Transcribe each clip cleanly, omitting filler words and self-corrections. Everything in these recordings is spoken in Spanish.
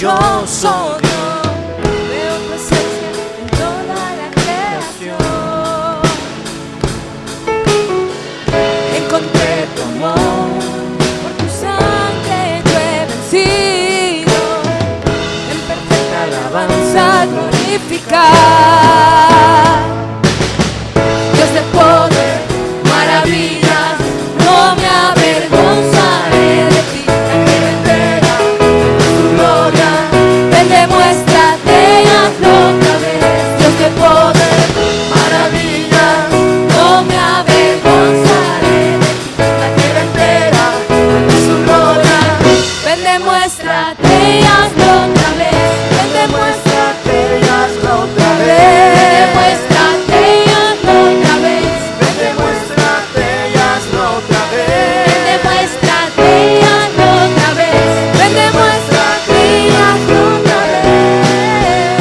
yo soy Dios. Veo presencia en toda la creación. Encontré tu amor, por tu sangre yo he vencido. En perfecta alabanza glorificar. Dios de poder, maravillas, no me avergonzaré de ti. La tierra entera, tu gloria, ven, demuéstrate y hazlo otra vez. Dios de poder, maravillas, no me avergonzaré de ti. La tierra entera, su gloria, ven, demuéstrate y hazlo otra vez. Ven, demuéstrate y hazlo otra vez. Demuéstrate y hazlo otra vez. Ven, demuéstrate y hazlo otra vez. Demuéstrate y hazlo otra vez. Ven, demuéstrate y hazlo otra vez.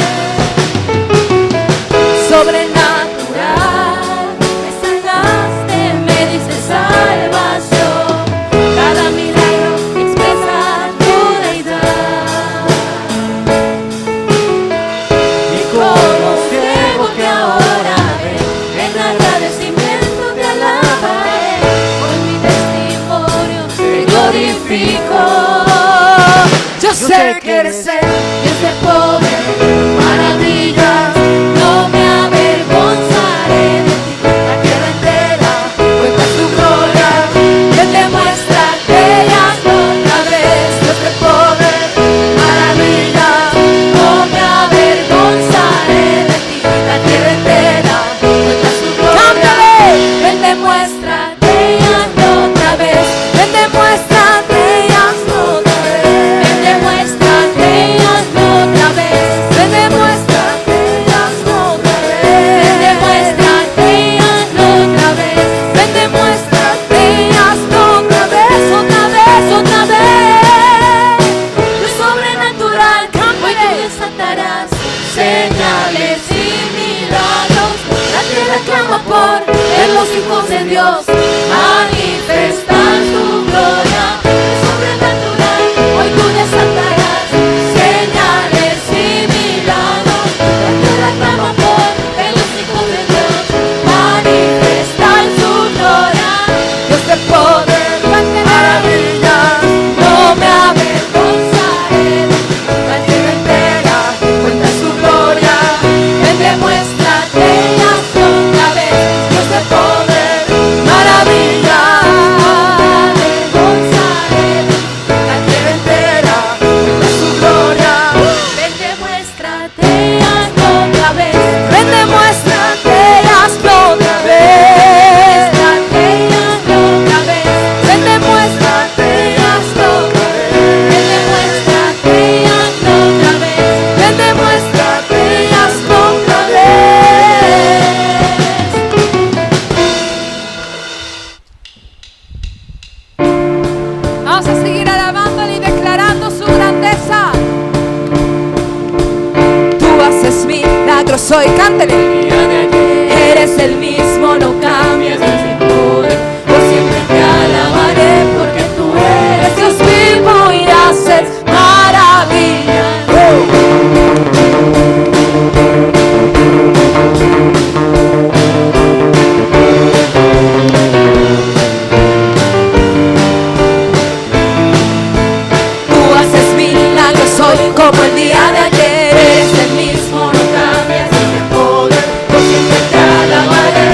Sobrenatural, me salvaste, me diste salvación. Cada milagro expresa tu deidad. Y como ciego que ahora ve, en agradecimiento te alabaré. Con mi testimonio te glorifico. Yo sé que eres el Dios de poder, maravillas, no me avergonzaré de ti. La tierra entera cuenta tu gloria, que te muéstrate y hazlo otra vez. Dios de poder, maravillas, no me avergonzaré de ti. La tierra entera cuenta tu gloria. Ven, demuéstrate y hazlo otra vez. Ven, demuéstrate y hazlo otra vez. Ven, demuéstrate y hazlo otra vez. Ven, demuéstrate y hazlo otra vez. Ven, demuéstrate y hazlo otra vez. Ven, demuéstrate y hazlo otra vez, otra vez, otra vez. Lo sobrenatural, hoy tú desatarás señales y milagros. La tierra clama por los hijos de Dios, manifestan su gloria. Lo sobrenatural, hoy tú desatarás señales y milagros. La tierra clama por los hijos de Dios, manifestan su gloria. Dios de poder, maravillas, no me avergonzaré de ti. La tierra entera cuenta su gloria. Ven, demuéstrate y hazlo otra vez. Dios de poder, maravillas, avergonzaré de ti. La tierra entera cuenta su gloria. Ven, demuéstrate y hazlo otra vez. Ven, demuéstrate y hazlo otra vez. Demuéstrate y hazlo otra vez. Ven, demuéstrate y hazlo otra vez. Ven, demuéstrate y hazlo otra vez. Ven, demuéstrate y hazlo otra vez. Vamos a seguir alabándole y declarando su grandeza. Tú haces milagros hoy, cántele. Eres el mismo, no cambias, Dios de poder. Por siempre te alabaré, porque tú eres Dios vivo y haces maravillas. Tú haces milagros hoy como el día de ayer. Eres el mismo, no cambias, Dios de poder. Por siempre te alabaré,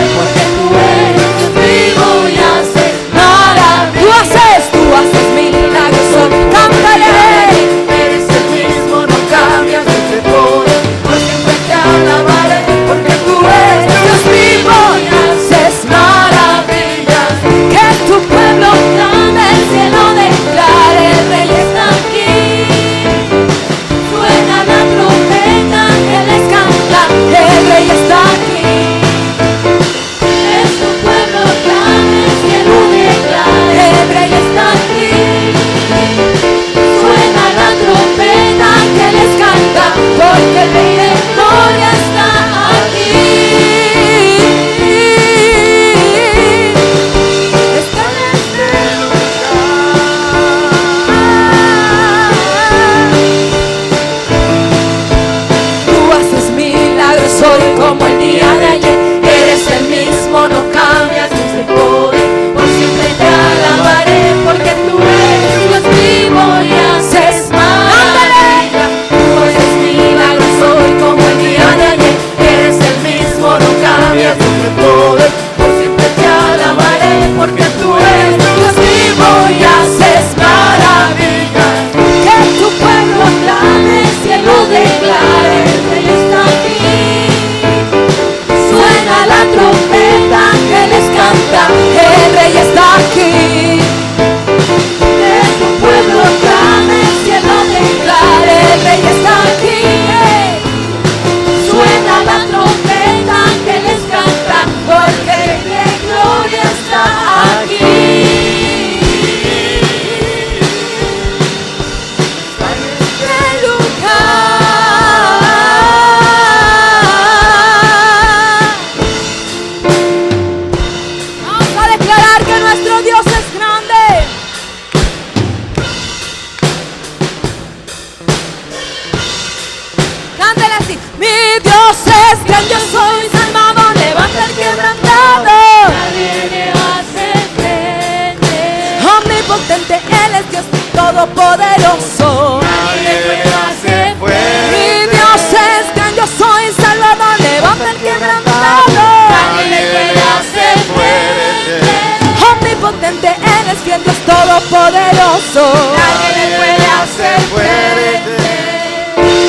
Él es bien Dios todopoderoso. Nadie le puede hacer fuerte.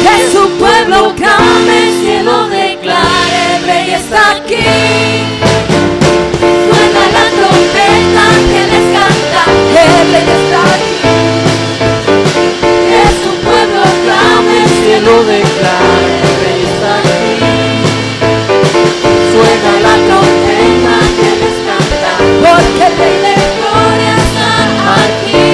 Que su pueblo clame, el cielo declare, el rey está aquí. Suena la trompeta, ángeles cantan, el rey está aquí. Que su pueblo clame, el cielo declare, el rey está aquí. Suena la trompeta, ángeles cantan, porque el rey de gloria está aquí.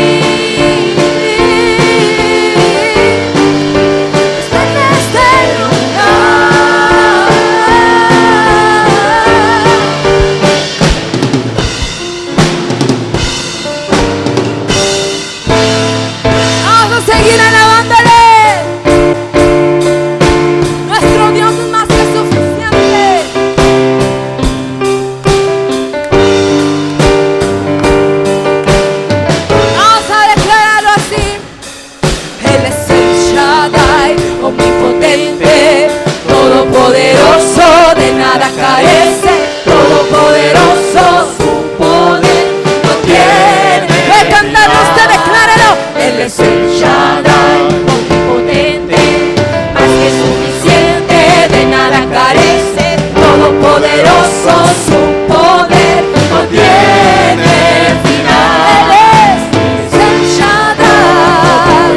Seguir alabándole. Nuestro Dios es más que suficiente. Vamos a declararlo así. Él es el Shaddai, omnipotente, todopoderoso, de nada carece, todopoderoso, su poder no tiene. Voy a cantar, usted decláralo. Él es el Shaddai, omnipotente, más que suficiente, de nada carece, todopoderoso, su poder no tiene final. Él es el Shaddai,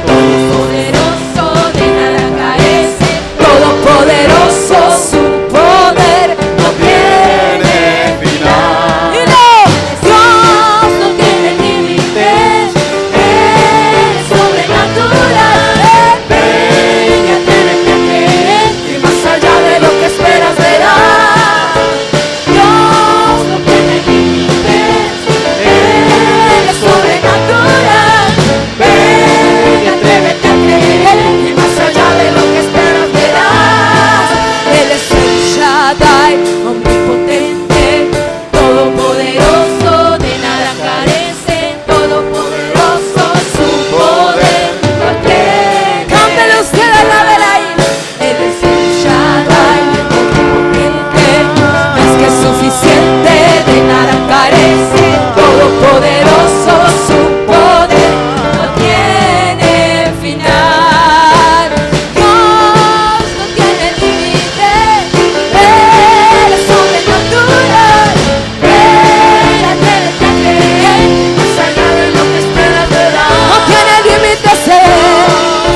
todopoderoso, de nada carece, todopoderoso, su poder no tiene final. Y Dios no tiene límites. Omnipotente, todopoderoso, de nada carece, todopoderoso, su poder no tiene. Cántele usted a la ver ahí. Él es el Shaddai, omnipotente, más que suficiente, de nada carece, todopoderoso, su poder no tiene final. Dios no tiene límites. Él es sobrenatural. Ven, atrévete a creer, más allá de lo que esperas verás. No tiene límites,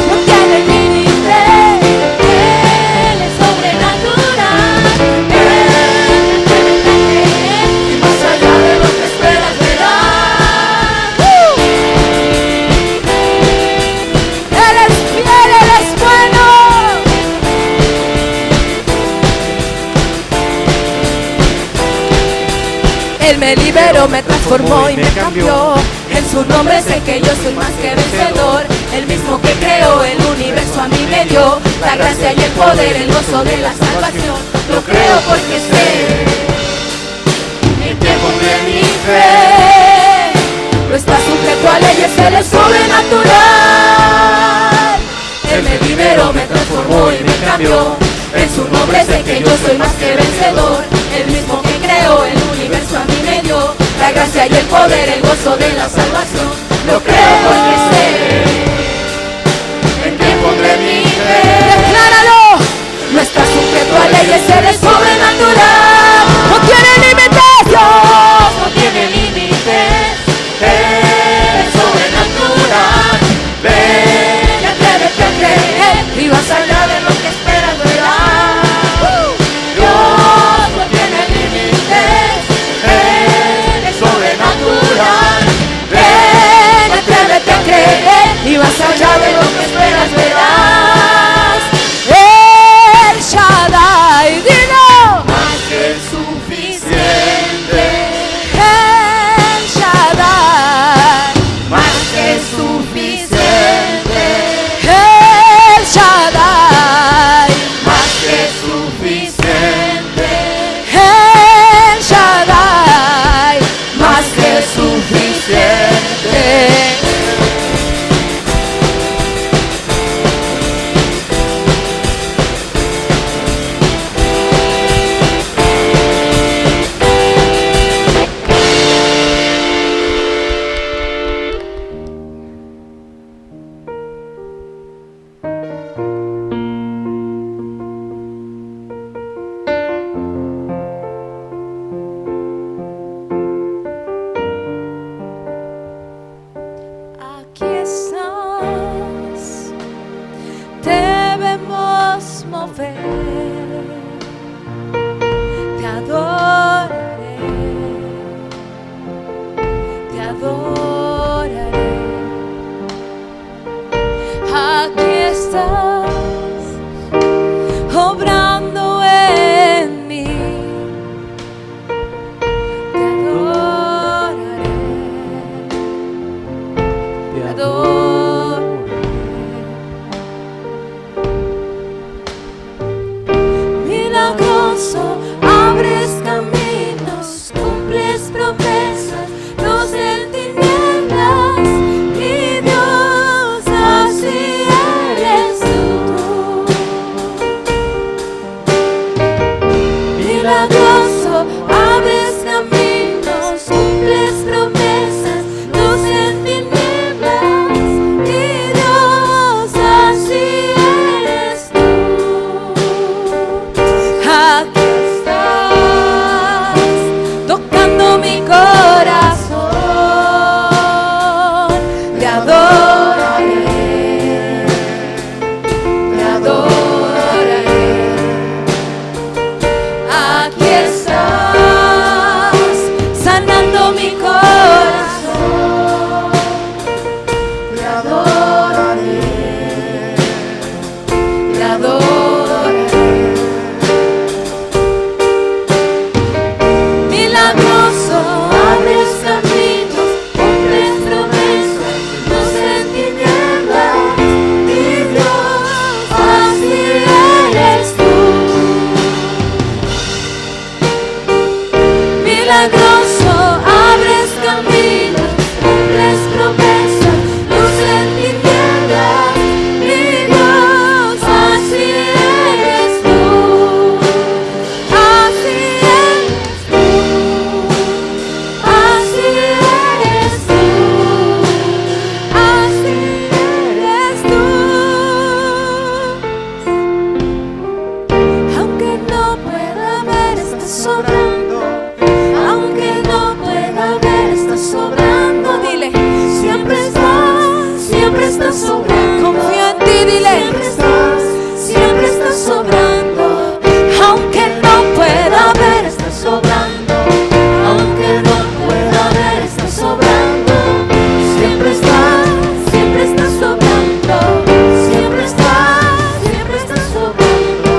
no tiene límites. Él es sobrenatural. Ven, atrévete a creer, y más allá de lo que esperas verás. Él es fiel, Él es bueno. Él me liberó, me transformó y me cambió. En su nombre sé que yo soy más que vencedor. El mismo que creó el universo a mí me dio la gracia y el poder, el gozo de la salvación. Lo creo porque sé en qué pondré mi fe. No está sujeto a leyes, Él es sobrenatural. Él me liberó, me transformó y me cambió. En su nombre sé que yo soy más que vencedor. El mismo que creó el universo a mí me dio la gracia y el poder, el gozo de la salvación. Lo creo porque sé en qué pondré mi fe. Decláralo. No está sujeto a leyes, Él es sobrenatural. No tiene límites. Dios no tiene límites. Él es sobrenatural. Ven, atrévete a creer, y vas allá de lo que esperas verás. Dios no tiene límites. Él es sobrenatural. Ven, atrévete a creer, y vas milagroso, abres caminos, cumples promesas, luz en tinieblas, mi Dios, así eres tú, así eres tú, así eres tú, así eres tú. Aunque no pueda ver, estás sobrando. Aunque no pueda ver, estás sobrando. Dile, siempre estás sobrando. Confío en ti, dile, siempre estás sobrando. Aunque no pueda ver, estás sobrando. Aunque no pueda ver, estás sobrando. Siempre estás sobrando. Siempre estás sobrando.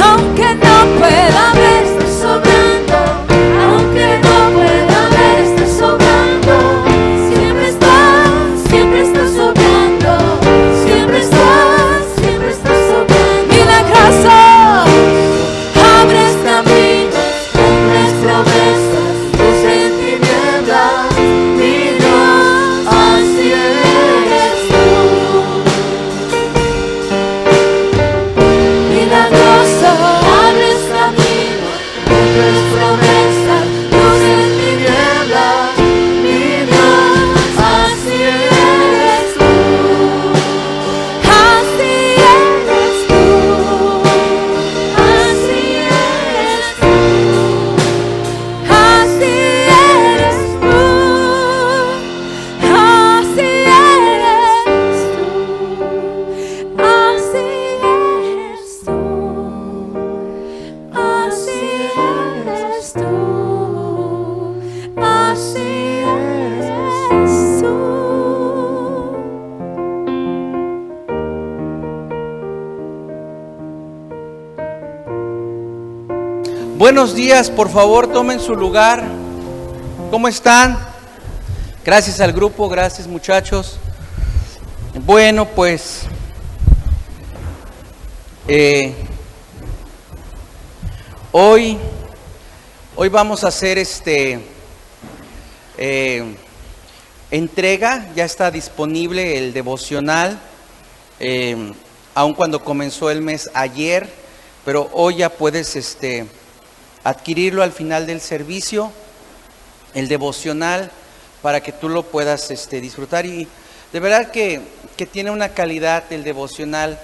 Aunque no pueda ver, estás sobrando. Aunque no pueda ver, estás sobrando. Siempre estás sobrando. Siempre estás sobrando. Milagroso, abres caminos, cumples promesas, luz en tinieblas, mi Dios, así eres tú. Milagroso, abres caminos, cumples promesas, luz en tinieblas, mi Dios, así eres tú. Así eres tú. Así eres tú. Así eres tú. Así eres tú. Así eres tú. Así eres tú. Así eres tú. Buenos días, por favor, tomen su lugar. ¿Cómo están? Gracias al grupo, gracias muchachos. Bueno, pues hoy vamos a hacer entrega. Ya está disponible el devocional, aun cuando comenzó el mes ayer, pero hoy ya puedes adquirirlo al final del servicio, el devocional, para que tú lo puedas disfrutar. Y de verdad que tiene una calidad el devocional,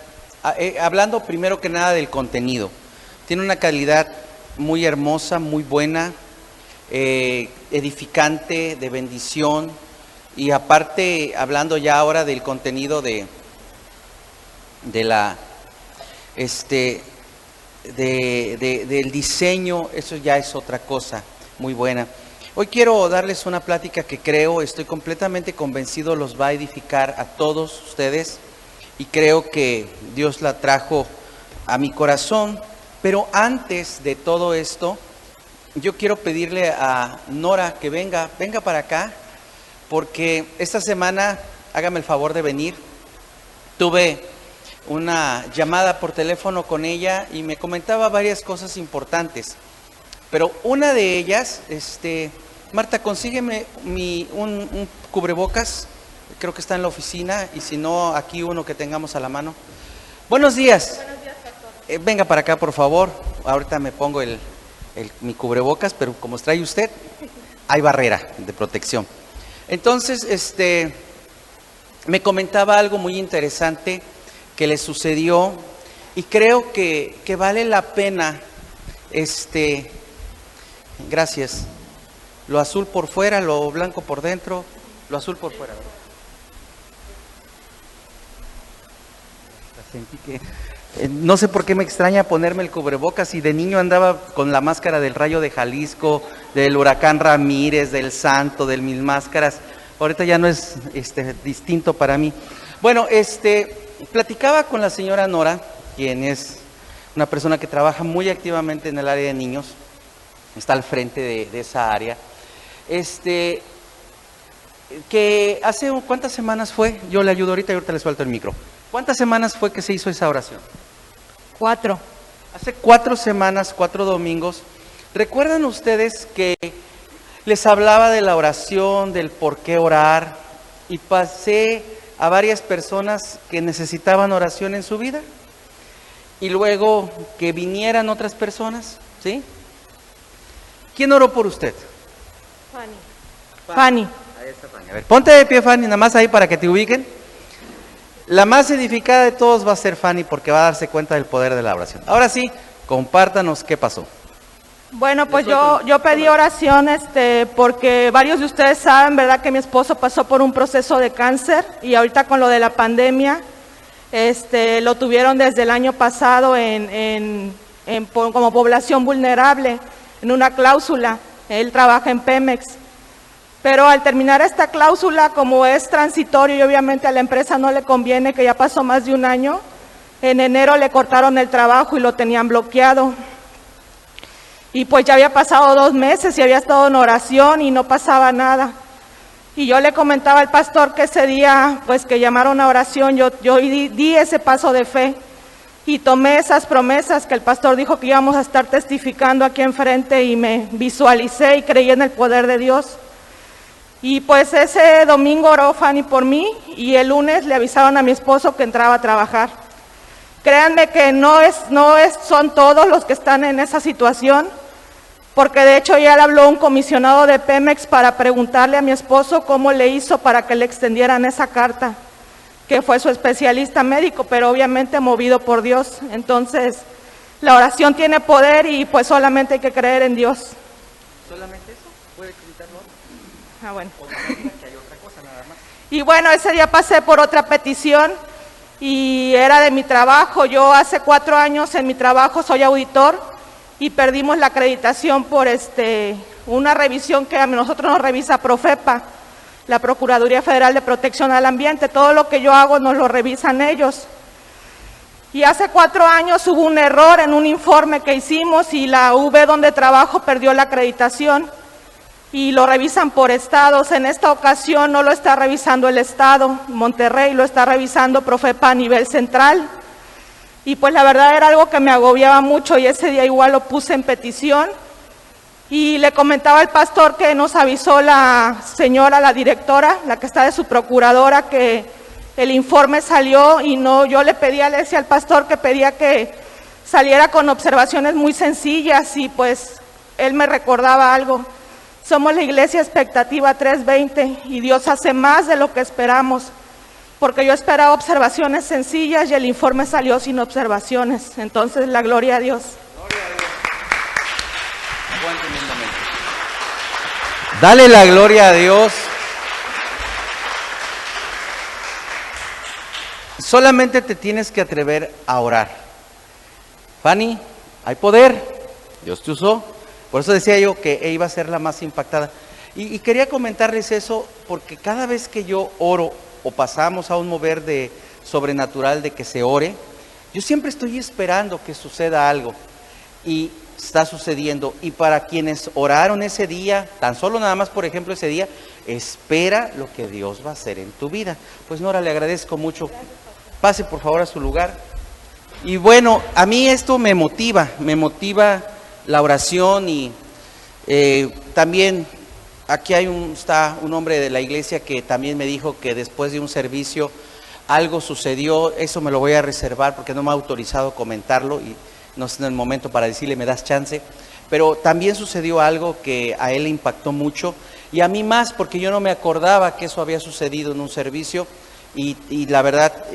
hablando primero que nada del contenido, tiene una calidad muy hermosa, muy buena, edificante, de bendición. Y aparte, hablando ya ahora del contenido del diseño, eso ya es otra cosa muy buena. Hoy quiero darles una plática que estoy completamente convencido los va a edificar a todos ustedes, y creo que Dios la trajo a mi corazón. Pero antes de todo esto, yo quiero pedirle a Nora que venga para acá, porque esta semana, hágame el favor de venir, tuve una llamada por teléfono con ella y me comentaba varias cosas importantes, pero una de ellas, Marta, consígueme un cubrebocas, creo que está en la oficina, y si no, aquí uno que tengamos a la mano. Buenos días. Buenos días, pastor. Venga para acá, por favor. Ahorita me pongo mi cubrebocas, pero como trae usted, hay barrera de protección. Entonces, me comentaba algo muy interesante que le sucedió, y creo que vale la pena, gracias, lo azul por fuera, lo blanco por dentro, lo azul por fuera, ¿verdad? Sentí que no sé por qué me extraña ponerme el cubrebocas, y de niño andaba con la máscara del Rayo de Jalisco, del huracán Ramírez, del Santo, del Mil Máscaras. Ahorita ya no es distinto para mí. Bueno, platicaba con la señora Nora, quien es una persona que trabaja muy activamente en el área de niños, está al frente de esa área. Que hace ¿cuántas semanas fue? Yo le ayudo ahorita y ahorita le suelto el micro. ¿Cuántas semanas fue que se hizo esa oración? 4. Hace 4 semanas, 4 domingos. ¿Recuerdan ustedes que les hablaba de la oración, del por qué orar, y pasé a varias personas que necesitaban oración en su vida, y luego que vinieran otras personas, ¿sí? ¿Quién oró por usted? Fanny. Ahí está Fanny. A ver, ponte de pie, Fanny, nada más ahí para que te ubiquen. La más edificada de todos va a ser Fanny, porque va a darse cuenta del poder de la oración. Ahora sí, compártanos qué pasó. Bueno, pues yo pedí oración porque varios de ustedes saben, ¿verdad?, que mi esposo pasó por un proceso de cáncer y ahorita con lo de la pandemia, lo tuvieron desde el año pasado como población vulnerable, en una cláusula. Él trabaja en Pemex. Pero al terminar esta cláusula, como es transitorio y obviamente a la empresa no le conviene, que ya pasó más de un año, en enero le cortaron el trabajo y lo tenían bloqueado. Y pues ya había pasado 2 meses y había estado en oración y no pasaba nada. Y yo le comentaba al pastor que ese día, pues que llamaron a oración, yo di ese paso de fe y tomé esas promesas que el pastor dijo que íbamos a estar testificando aquí enfrente y me visualicé y creí en el poder de Dios. Y pues ese domingo oró Fanny por mí y el lunes le avisaron a mi esposo que entraba a trabajar. Créanme que son todos los que están en esa situación, porque de hecho ya le habló un comisionado de Pemex para preguntarle a mi esposo cómo le hizo para que le extendieran esa carta, que fue su especialista médico, pero obviamente movido por Dios. Entonces, la oración tiene poder y pues solamente hay que creer en Dios. ¿Solamente eso? ¿Puede gritarlo? Ah, bueno. O que hay otra cosa nada más. Y bueno, ese día pasé por otra petición y era de mi trabajo. Yo hace 4 años en mi trabajo soy auditor y perdimos la acreditación por una revisión que a nosotros nos revisa Profepa, la Procuraduría Federal de Protección al Ambiente. Todo lo que yo hago nos lo revisan ellos. Y hace 4 años hubo un error en un informe que hicimos y la UV donde trabajo perdió la acreditación y lo revisan por estados. En esta ocasión no lo está revisando el estado, Monterrey, lo está revisando Profepa a nivel central. Y pues la verdad era algo que me agobiaba mucho y ese día igual lo puse en petición. Y le comentaba al pastor que nos avisó la señora, la directora, la que está de su procuradora, que el informe salió y no, yo le decía al pastor que pedía que saliera con observaciones muy sencillas y pues él me recordaba algo. Somos la Iglesia Expectativa 320 y Dios hace más de lo que esperamos, porque yo esperaba observaciones sencillas y el informe salió sin observaciones. Entonces, la gloria a Dios. Gloria a Dios. Aguanten un momento. Dale la gloria a Dios. Solamente te tienes que atrever a orar. Fanny, hay poder. Dios te usó. Por eso decía yo que iba a ser la más impactada. Y quería comentarles eso porque cada vez que yo oro o pasamos a un mover de sobrenatural de que se ore, yo siempre estoy esperando que suceda algo. Y está sucediendo. Y para quienes oraron ese día, tan solo nada más por ejemplo ese día, espera lo que Dios va a hacer en tu vida. Pues Nora, le agradezco mucho. Pase por favor a su lugar. Y bueno, a mí esto me motiva la oración y también aquí está un hombre de la iglesia que también me dijo que después de un servicio algo sucedió. Eso me lo voy a reservar porque no me ha autorizado comentarlo y no es en el momento para decirle, me das chance. Pero también sucedió algo que a él le impactó mucho y a mí más porque yo no me acordaba que eso había sucedido en un servicio y la verdad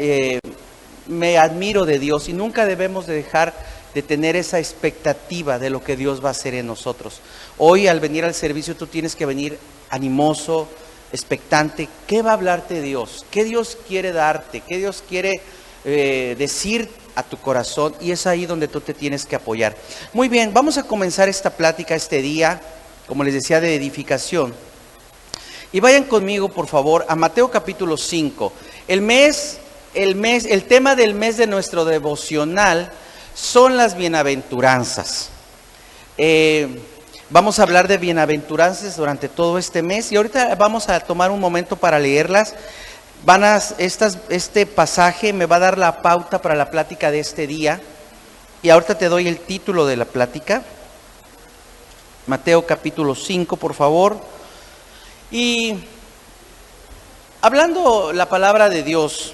me admiro de Dios y nunca debemos de dejar de tener esa expectativa de lo que Dios va a hacer en nosotros. Hoy al venir al servicio tú tienes que venir animoso, expectante. ¿Qué va a hablarte Dios? ¿Qué Dios quiere darte? ¿Qué Dios quiere decir a tu corazón? Y es ahí donde tú te tienes que apoyar. Muy bien, vamos a comenzar esta plática este día, como les decía, de edificación. Y vayan conmigo, por favor, a Mateo capítulo 5. El tema del mes de nuestro devocional son las bienaventuranzas. Vamos a hablar de bienaventuranzas durante todo este mes y ahorita vamos a tomar un momento para leerlas. Este pasaje me va a dar la pauta para la plática de este día y ahorita te doy el título de la plática. Mateo capítulo 5, por favor. Y hablando la palabra de Dios,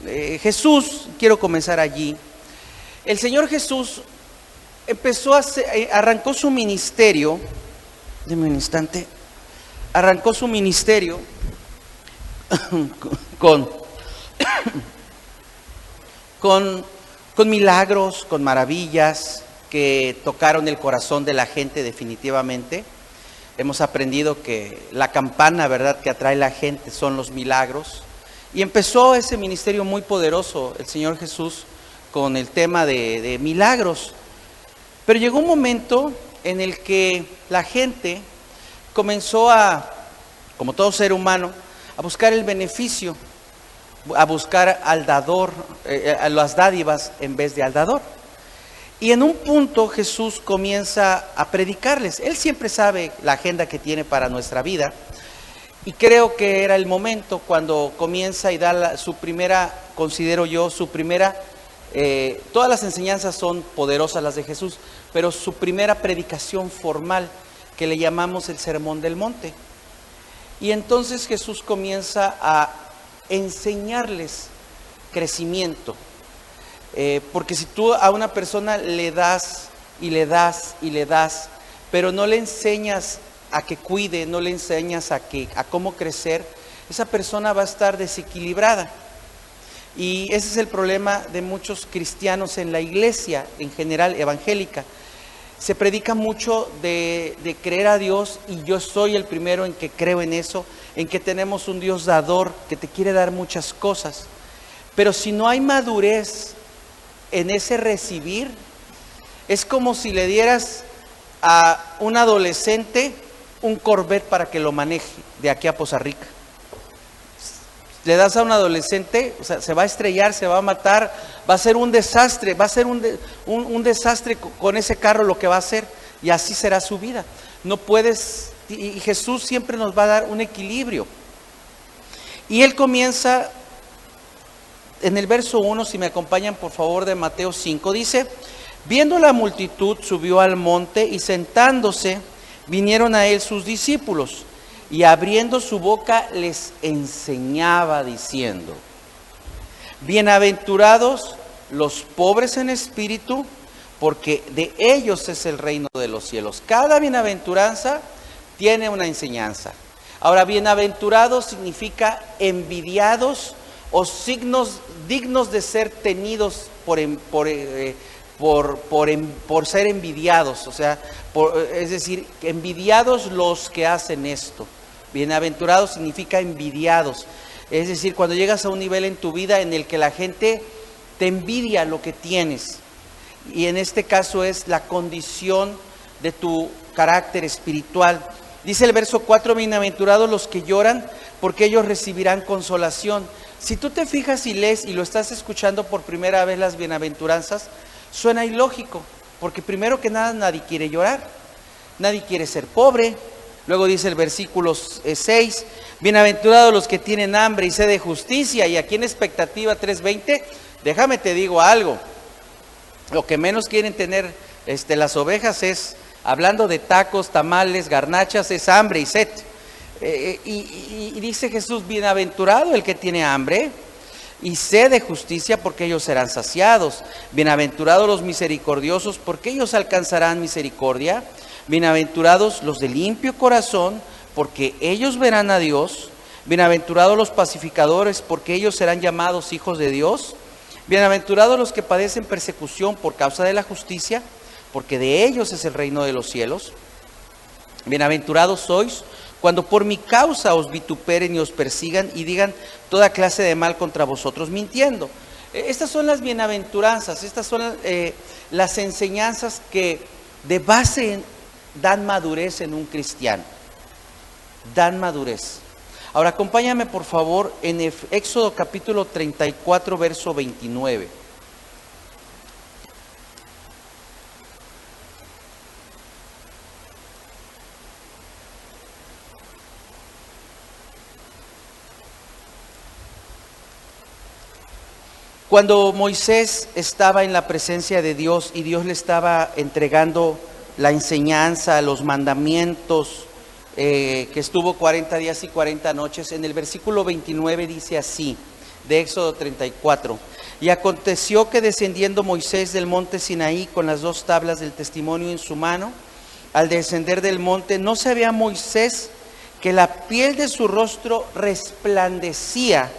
Jesús, quiero comenzar allí. El Señor Jesús arrancó su ministerio, deme un instante, arrancó su ministerio con milagros, con maravillas que tocaron el corazón de la gente definitivamente. Hemos aprendido que la campana, ¿verdad?, que atrae a la gente son los milagros. Y empezó ese ministerio muy poderoso, el Señor Jesús, con el tema de milagros. Pero llegó un momento en el que la gente comenzó como todo ser humano, a buscar el beneficio, a buscar al dador, a las dádivas en vez de al dador. Y en un punto Jesús comienza a predicarles. Él siempre sabe la agenda que tiene para nuestra vida. Y creo que era el momento cuando comienza y da su primera, considero yo, todas las enseñanzas son poderosas las de Jesús, pero su primera predicación formal, que le llamamos el Sermón del Monte. Y entonces Jesús comienza a enseñarles crecimiento. Porque si tú a una persona le das y le das y le das, pero no le enseñas a que cuide, no le enseñas a cómo crecer, esa persona va a estar desequilibrada. Y ese es el problema de muchos cristianos en la iglesia, en general evangélica. Se predica mucho de creer a Dios, y yo soy el primero en que creo en eso, en que tenemos un Dios dador que te quiere dar muchas cosas. Pero si no hay madurez en ese recibir, es como si le dieras a un adolescente un Corvette para que lo maneje de aquí a Poza Rica. Le das a un adolescente, o sea, se va a estrellar, se va a matar, va a ser un desastre, va a ser un desastre con ese carro lo que va a hacer, y así será su vida. No puedes, y Jesús siempre nos va a dar un equilibrio. Y Él comienza en el verso 1, si me acompañan por favor, de Mateo 5, dice: viendo la multitud, subió al monte, y sentándose, vinieron a Él sus discípulos. Y abriendo su boca les enseñaba diciendo: bienaventurados los pobres en espíritu, porque de ellos es el reino de los cielos. Cada bienaventuranza tiene una enseñanza. Ahora, bienaventurados significa envidiados o signos dignos de ser tenidos por ser envidiados. O sea, es decir, envidiados los que hacen esto. Bienaventurados significa envidiados. Es decir, cuando llegas a un nivel en tu vida en el que la gente te envidia lo que tienes. Y en este caso es la condición de tu carácter espiritual. Dice el verso 4: bienaventurados los que lloran, porque ellos recibirán consolación. Si tú te fijas y lees y lo estás escuchando por primera vez, las bienaventuranzas, suena ilógico, porque primero que nada nadie quiere llorar, nadie quiere ser pobre. Luego dice el versículo 6: bienaventurados los que tienen hambre y sed de justicia. Y aquí en Expectativa 3:20, déjame te digo algo, lo que menos quieren tener las ovejas es, hablando de tacos, tamales, garnachas, es hambre y sed. Y dice Jesús: bienaventurado el que tiene hambre y sed de justicia, porque ellos serán saciados. Bienaventurados los misericordiosos, porque ellos alcanzarán misericordia. Bienaventurados los de limpio corazón, porque ellos verán a Dios. Bienaventurados los pacificadores, porque ellos serán llamados hijos de Dios. Bienaventurados los que padecen persecución por causa de la justicia, porque de ellos es el reino de los cielos. Bienaventurados sois cuando por mi causa os vituperen y os persigan y digan toda clase de mal contra vosotros mintiendo. Estas son las bienaventuranzas, estas son las enseñanzas que de base dan madurez en un cristiano. Dan madurez. Ahora acompáñame por favor en Éxodo capítulo 34, verso 29. Cuando Moisés estaba en la presencia de Dios y Dios le estaba entregando la enseñanza, los mandamientos, que estuvo 40 días y 40 noches, en el versículo 29 dice así, de Éxodo 34. Y aconteció que descendiendo Moisés del monte Sinaí con las 2 tablas del testimonio en su mano, al descender del monte, no sabía Moisés que la piel de su rostro resplandecía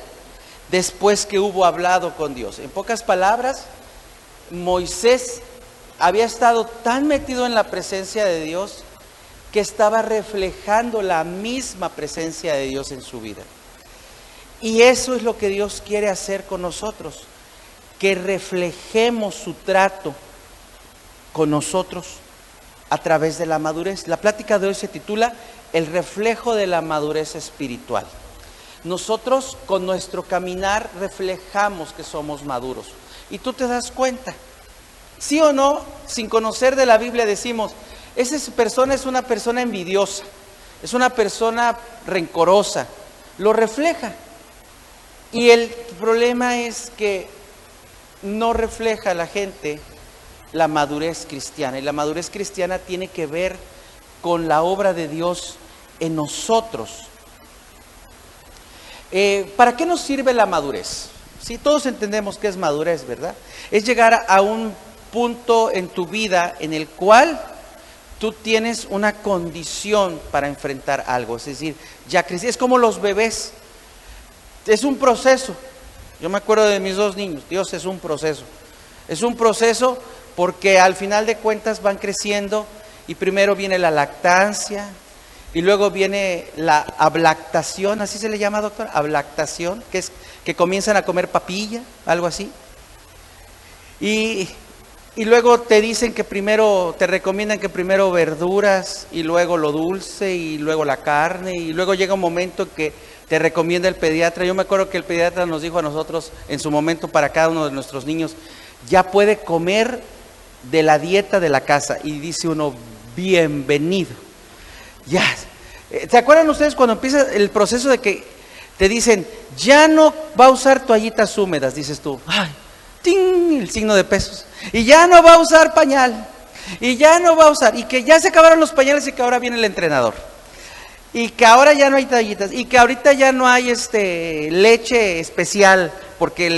después que hubo hablado con Dios. En pocas palabras, Moisés había estado tan metido en la presencia de Dios que estaba reflejando la misma presencia de Dios en su vida. Y eso es lo que Dios quiere hacer con nosotros, que reflejemos su trato con nosotros a través de la madurez. La plática de hoy se titula El reflejo de la madurez espiritual. Nosotros con nuestro caminar reflejamos que somos maduros. Y tú te das cuenta, ¿sí o no? Sin conocer de la Biblia decimos, esa persona es una persona envidiosa, es una persona rencorosa, lo refleja. Y el problema es que no refleja a la gente la madurez cristiana. Y la madurez cristiana tiene que ver con la obra de Dios en nosotros. ¿Para qué nos sirve la madurez? Sí, todos entendemos qué es madurez, ¿verdad? Es llegar a un punto en tu vida en el cual tú tienes una condición para enfrentar algo. Es decir, ya crecí. Es como los bebés. Es un proceso. Yo me acuerdo de mis 2 niños. Dios, es un proceso. Es un proceso porque al final de cuentas van creciendo y primero viene la lactancia y luego viene la ablactación, así se le llama, doctor, ablactación, que es que comienzan a comer papilla, algo así. Y luego te dicen que primero, te recomiendan que primero verduras y luego lo dulce y luego la carne y luego llega un momento que te recomienda el pediatra. Yo me acuerdo que el pediatra nos dijo a nosotros en su momento para cada uno de nuestros niños, ya puede comer de la dieta de la casa. Y dice uno, bienvenido. Ya. ¿Se acuerdan ustedes cuando empieza el proceso de que te dicen, ya no va a usar toallitas húmedas? Dices tú, ay, ¡ting! El signo de pesos. Y ya no va a usar pañal. Y ya no va a usar. Y que ya se acabaron los pañales y que ahora viene el entrenador. Y que ahora ya no hay toallitas. Y que ahorita ya no hay leche especial porque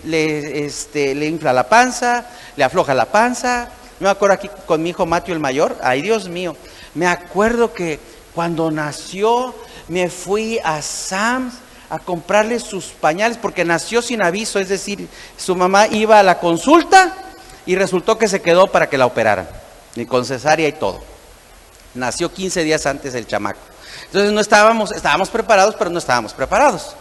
le infla la panza, le afloja la panza. Me acuerdo aquí con mi hijo Mateo el mayor. Ay, Dios mío. Me acuerdo que cuando nació me fui a Sam's a comprarle sus pañales porque nació sin aviso. Es decir, su mamá iba a la consulta y resultó que se quedó para que la operaran. Y con cesárea y todo. Nació 15 días antes el chamaco. Entonces no estábamos preparados, pero no estábamos preparados.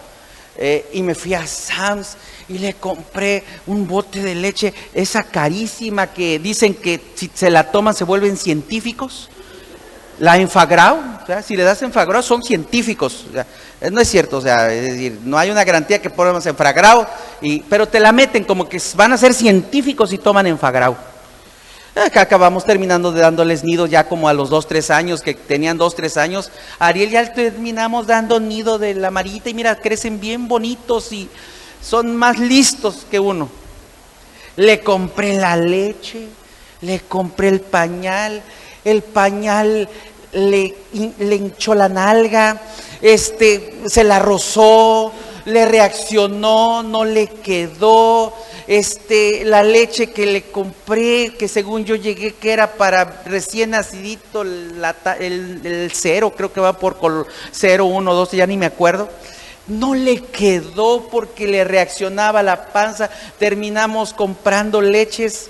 Y me fui a Sam's y le compré un bote de leche, esa carísima que dicen que si se la toman se vuelven científicos. La Enfagrau, o sea, si le das Enfagrau son científicos. O sea, no es cierto, o sea, es decir, no hay una garantía que ponemos Enfagrau, pero te la meten como que van a ser científicos y toman Enfagrau. Acá acabamos terminando de dándoles nido ya como a los 2-3 años, que tenían 2-3 años. A Ariel ya terminamos dando nido de la amarillita y mira, crecen bien bonitos y son más listos que uno. Le compré la leche, le compré el pañal le hinchó la nalga, se la rozó, le reaccionó, no le quedó. La leche que le compré, que según yo llegué que era para recién nacidito, el 0, creo que va por 0, 1, 2, ya ni me acuerdo. No le quedó porque le reaccionaba la panza. Terminamos comprando leches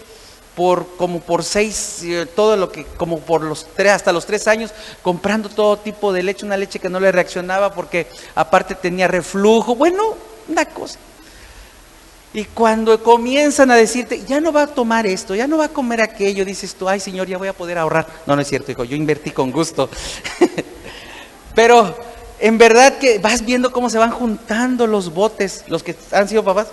como por 6, todo lo que, como por los 3, hasta los 3 años, comprando todo tipo de leche, una leche que no le reaccionaba porque aparte tenía reflujo. Bueno, una cosa. Y cuando comienzan a decirte, ya no va a tomar esto, ya no va a comer aquello, dices tú, ay Señor, ya voy a poder ahorrar. No, no es cierto, hijo, yo invertí con gusto. Pero en verdad que vas viendo cómo se van juntando los botes, los que han sido papás.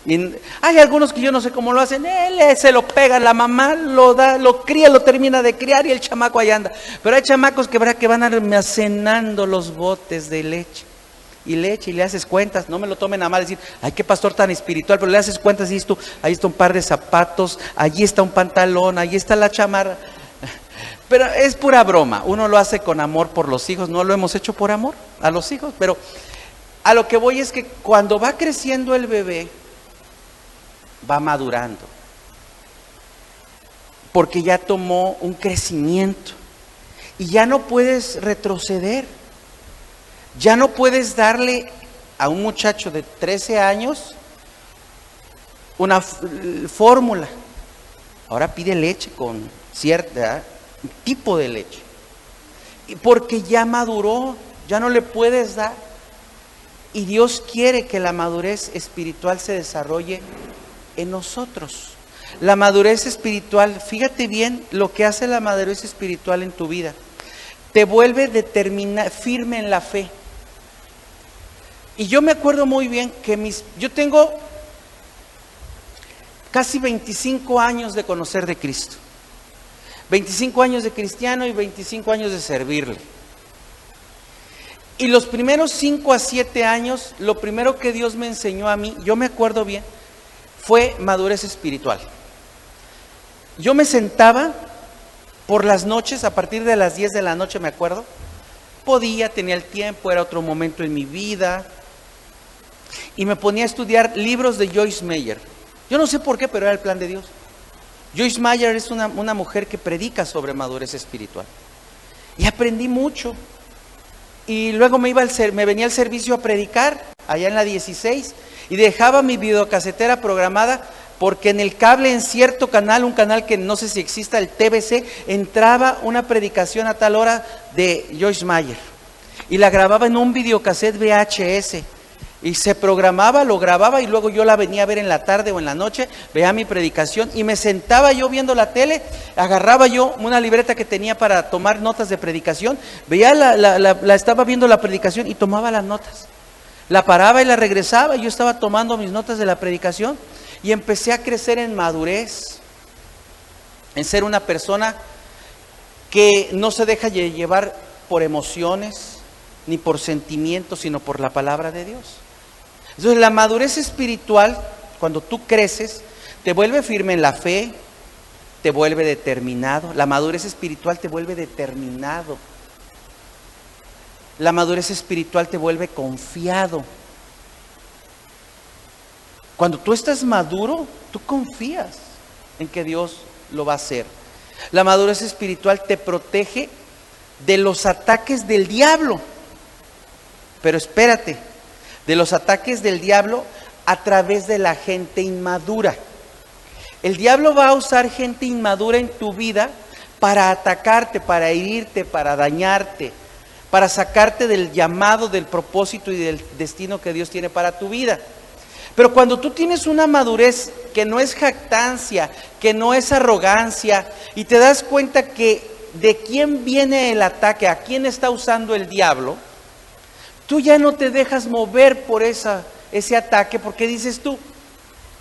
Y hay algunos que yo no sé cómo lo hacen, él se lo pega, la mamá lo da, lo cría, lo termina de criar y el chamaco ahí anda. Pero hay chamacos que van almacenando los botes de leche. Y leche, y le haces cuentas, no me lo tomen a mal decir, ay, qué pastor tan espiritual, pero le haces cuentas y dices tú, ahí está un par de zapatos, allí está un pantalón, allí está la chamarra. Pero es pura broma, uno lo hace con amor por los hijos, no lo hemos hecho por amor a los hijos, pero a lo que voy es que cuando va creciendo el bebé, va madurando, porque ya tomó un crecimiento y ya no puedes retroceder, ya no puedes darle a un muchacho de 13 años una fórmula. Ahora pide leche con cierta tipo de leche, porque ya maduró, ya no le puedes dar. Y Dios quiere que la madurez espiritual se desarrolle en nosotros. La madurez espiritual, fíjate bien lo que hace la madurez espiritual en tu vida. Te vuelve firme en la fe. Y yo me acuerdo muy bien que yo tengo casi 25 años de conocer de Cristo. 25 años de cristiano y 25 años de servirle. Y los primeros 5 a 7 años, lo primero que Dios me enseñó a mí, yo me acuerdo bien, fue madurez espiritual. Yo me sentaba por las noches, a partir de las 10 de la noche me acuerdo, tenía el tiempo, era otro momento en mi vida, y me ponía a estudiar libros de Joyce Meyer. Yo no sé por qué, pero era el plan de Dios. Joyce Meyer es una mujer que predica sobre madurez espiritual. Y aprendí mucho. Y luego me venía al servicio a predicar, allá en la 16, y dejaba mi videocasetera programada, porque en el cable, en cierto canal, un canal que no sé si exista, el TBC, entraba una predicación a tal hora de Joyce Meyer. Y la grababa en un videocassette VHS. Y se programaba, lo grababa y luego yo la venía a ver en la tarde o en la noche, veía mi predicación y me sentaba yo viendo la tele, agarraba yo una libreta que tenía para tomar notas de predicación, veía estaba viendo la predicación y tomaba las notas. La paraba y la regresaba y yo estaba tomando mis notas de la predicación y empecé a crecer en madurez, en ser una persona que no se deja llevar por emociones ni por sentimientos, sino por la palabra de Dios. Entonces la madurez espiritual, cuando tú creces, te vuelve firme en la fe, te vuelve determinado. La madurez espiritual te vuelve determinado. La madurez espiritual te vuelve confiado. Cuando tú estás maduro, tú confías en que Dios lo va a hacer. La madurez espiritual te protege de los ataques del diablo. Pero espérate, de los ataques del diablo a través de la gente inmadura. El diablo va a usar gente inmadura en tu vida para atacarte, para herirte, para dañarte, para sacarte del llamado, del propósito y del destino que Dios tiene para tu vida. Pero cuando tú tienes una madurez que no es jactancia, que no es arrogancia, y te das cuenta que de quién viene el ataque, a quién está usando el diablo, tú ya no te dejas mover por ese ataque, porque dices tú,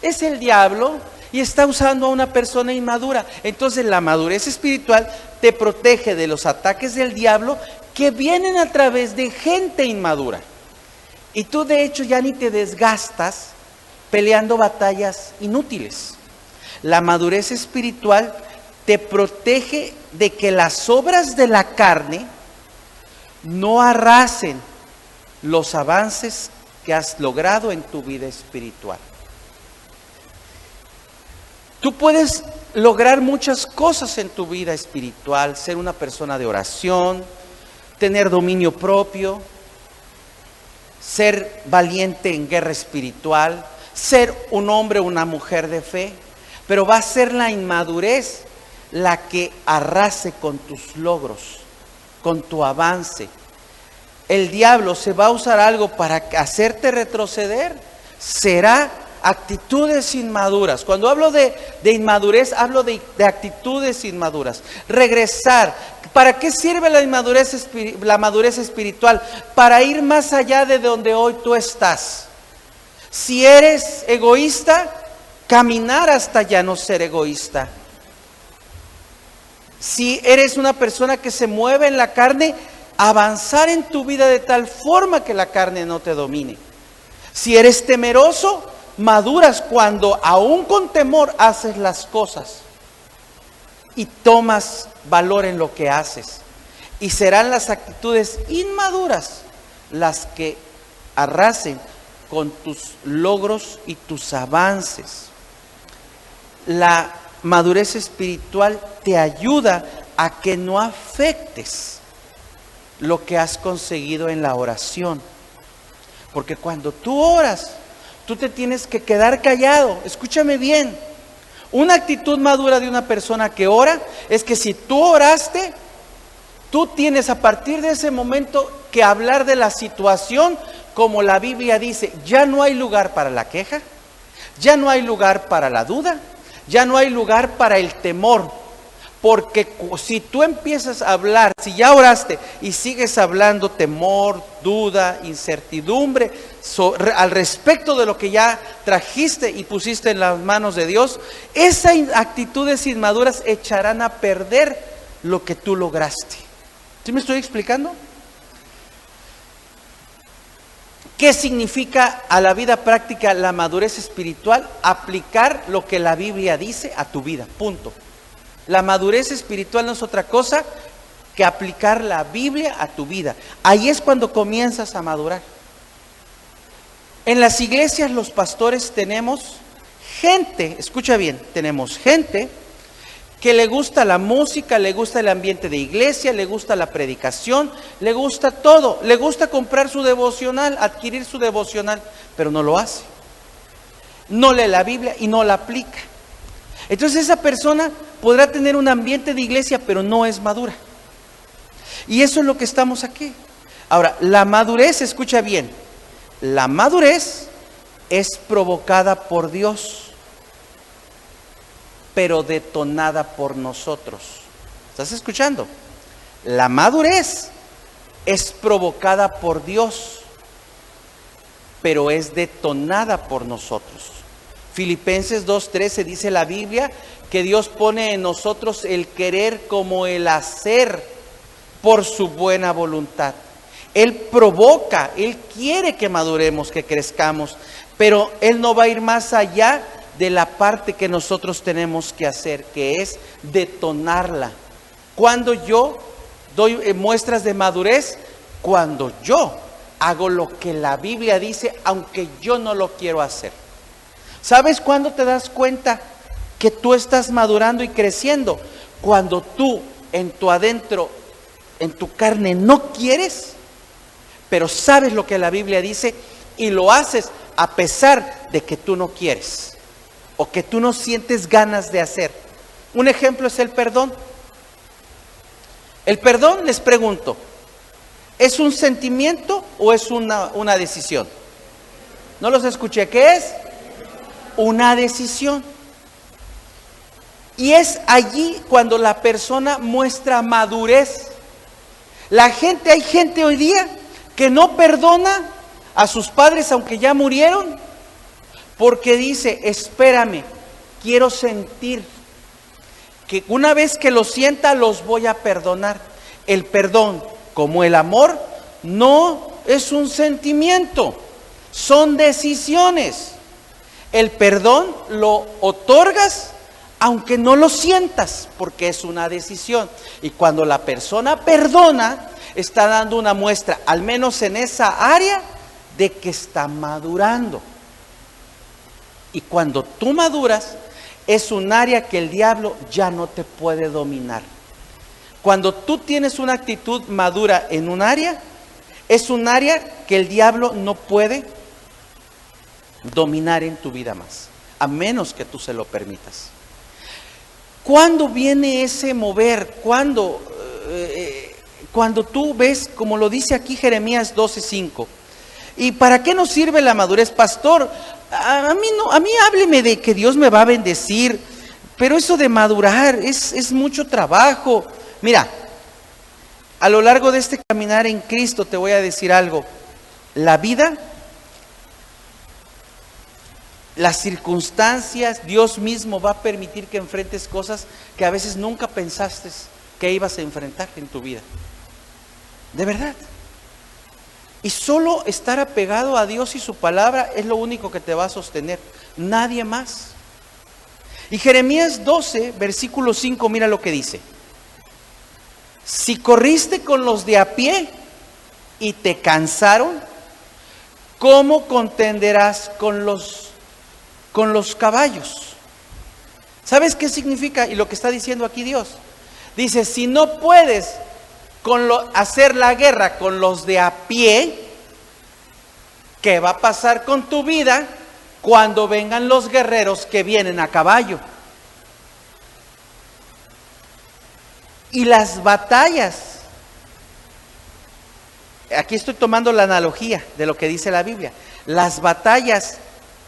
es el diablo y está usando a una persona inmadura. Entonces la madurez espiritual te protege de los ataques del diablo que vienen a través de gente inmadura. Y tú de hecho ya ni te desgastas peleando batallas inútiles. La madurez espiritual te protege de que las obras de la carne no arrasen los avances que has logrado en tu vida espiritual. Tú puedes lograr muchas cosas en tu vida espiritual, ser una persona de oración, tener dominio propio, ser valiente en guerra espiritual, ser un hombre o una mujer de fe, pero va a ser la inmadurez la que arrase con tus logros, con tu avance. El diablo se va a usar algo para hacerte retroceder, será actitudes inmaduras. Cuando hablo de inmadurez, hablo de actitudes inmaduras. Regresar. ¿Para qué sirve la madurez espiritual? Para ir más allá de donde hoy tú estás. Si eres egoísta, caminar hasta ya no ser egoísta. Si eres una persona que se mueve en la carne, avanzar en tu vida de tal forma que la carne no te domine. Si eres temeroso, maduras cuando aún con temor haces las cosas. y tomas valor en lo que haces. Y serán las actitudes inmaduras las que arrasen con tus logros y tus avances. La madurez espiritual te ayuda a que no afectes lo que has conseguido en la oración. Porque cuando tú oras, tú te tienes que quedar callado. Escúchame bien. Una actitud madura de una persona que ora es que si tú oraste, tú tienes a partir de ese momento que hablar de la situación como la Biblia dice. Ya no hay lugar para la queja, ya no hay lugar para la duda, ya no hay lugar para el temor. Porque si tú empiezas a hablar, si ya oraste y sigues hablando temor, duda, incertidumbre al respecto de lo que ya trajiste y pusiste en las manos de Dios, esas actitudes inmaduras echarán a perder lo que tú lograste. ¿Sí me estoy explicando? ¿Qué significa a la vida práctica la madurez espiritual? Aplicar lo que la Biblia dice a tu vida, punto. La madurez espiritual no es otra cosa que aplicar la Biblia a tu vida. Ahí es cuando comienzas a madurar. En las iglesias los pastores tenemos gente, escucha bien, tenemos gente que le gusta la música, le gusta el ambiente de iglesia, le gusta la predicación, le gusta todo, le gusta comprar su devocional, adquirir su devocional, pero no lo hace. No lee la Biblia y no la aplica. Entonces esa persona podrá tener un ambiente de iglesia, pero no es madura. Y eso es lo que estamos aquí. Ahora, la madurez, escucha bien, la madurez es provocada por Dios, pero detonada por nosotros. ¿Estás escuchando? La madurez es provocada por Dios, pero es detonada por nosotros. Filipenses 2:13 dice la Biblia que Dios pone en nosotros el querer como el hacer por su buena voluntad. Él provoca, Él quiere que maduremos, que crezcamos, pero Él no va a ir más allá de la parte que nosotros tenemos que hacer, que es detonarla. Cuando yo doy muestras de madurez, cuando yo hago lo que la Biblia dice, aunque yo no lo quiero hacer. ¿Sabes cuándo te das cuenta que tú estás madurando y creciendo? Cuando tú en tu adentro, en tu carne no quieres, pero sabes lo que la Biblia dice y lo haces a pesar de que tú no quieres o que tú no sientes ganas de hacer. Un ejemplo es el perdón. El perdón, les pregunto, ¿es un sentimiento o es una decisión? No los escuché. ¿Qué es? Una decisión. Y es allí cuando la persona muestra madurez. Hay gente hoy día que no perdona a sus padres aunque ya murieron, porque dice, espérame, quiero sentir que una vez que lo sienta los voy a perdonar. El perdón, como el amor, no es un sentimiento, son decisiones. El perdón lo otorgas aunque no lo sientas, porque es una decisión. Y cuando la persona perdona, está dando una muestra, al menos en esa área, de que está madurando. Y cuando tú maduras, es un área que el diablo ya no te puede dominar. Cuando tú tienes una actitud madura en un área, es un área que el diablo no puede dominar en tu vida más, a menos que tú se lo permitas. ¿Cuándo viene ese mover? Cuando tú ves, como lo dice aquí Jeremías 12:5. ¿Y para qué nos sirve la madurez, pastor? A mí hábleme de que Dios me va a bendecir, pero eso de madurar es mucho trabajo. Mira, a lo largo de este caminar en Cristo te voy a decir algo. La vida, las circunstancias, Dios mismo va a permitir que enfrentes cosas que a veces nunca pensaste que ibas a enfrentar en tu vida. De verdad. Y solo estar apegado a Dios y su palabra es lo único que te va a sostener. Nadie más. Y Jeremías 12, versículo 5, mira lo que dice. Si corriste con los de a pie y te cansaron, ¿cómo contenderás con los caballos? ¿Sabes qué significa? Y lo que está diciendo aquí Dios. Dice, si no puedes hacer la guerra con los de a pie, ¿qué va a pasar con tu vida cuando vengan los guerreros que vienen a caballo? Y las batallas, aquí estoy tomando la analogía de lo que dice la Biblia. Las batallas,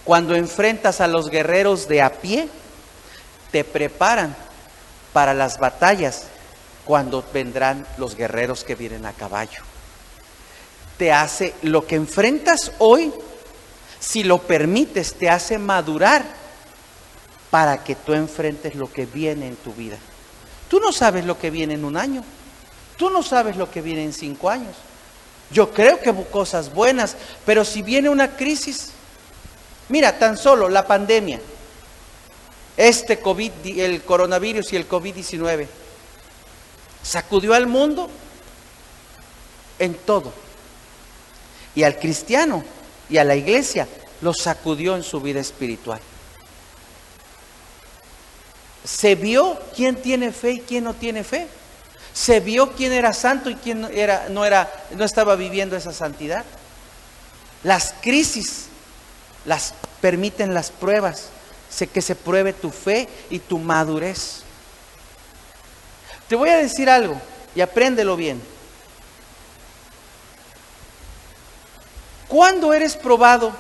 cuando enfrentas a los guerreros de a pie, te preparan para las batallas cuando vendrán los guerreros que vienen a caballo. Te hace, lo que enfrentas hoy, si lo permites, te hace madurar para que tú enfrentes lo que viene en tu vida. Tú no sabes lo que viene en un año. Tú no sabes lo que viene en 5 años. Yo creo que hubo cosas buenas, pero si viene una crisis, mira, tan solo la pandemia, COVID, el coronavirus y el COVID-19, sacudió al mundo en todo. Y al cristiano y a la iglesia lo sacudió en su vida espiritual. Se vio quién tiene fe y quién no tiene fe. Se vio quién era santo y quién no estaba viviendo esa santidad. Las crisis las permiten las pruebas, que se pruebe tu fe y tu madurez. Te voy a decir algo y apréndelo bien. ¿Cuándo eres probado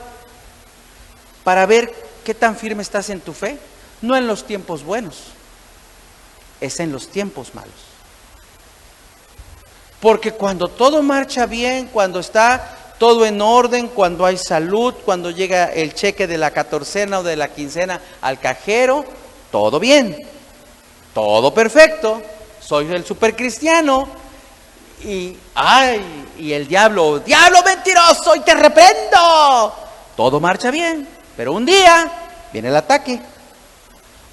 para ver qué tan firme estás en tu fe? No en los tiempos buenos, es en los tiempos malos. Porque cuando todo marcha bien, cuando está todo en orden, cuando hay salud, cuando llega el cheque de la 14ª o de la 15ª al cajero, todo bien, todo perfecto, soy el supercristiano. Y el diablo mentiroso, y te reprendo. Todo marcha bien, pero un día viene el ataque.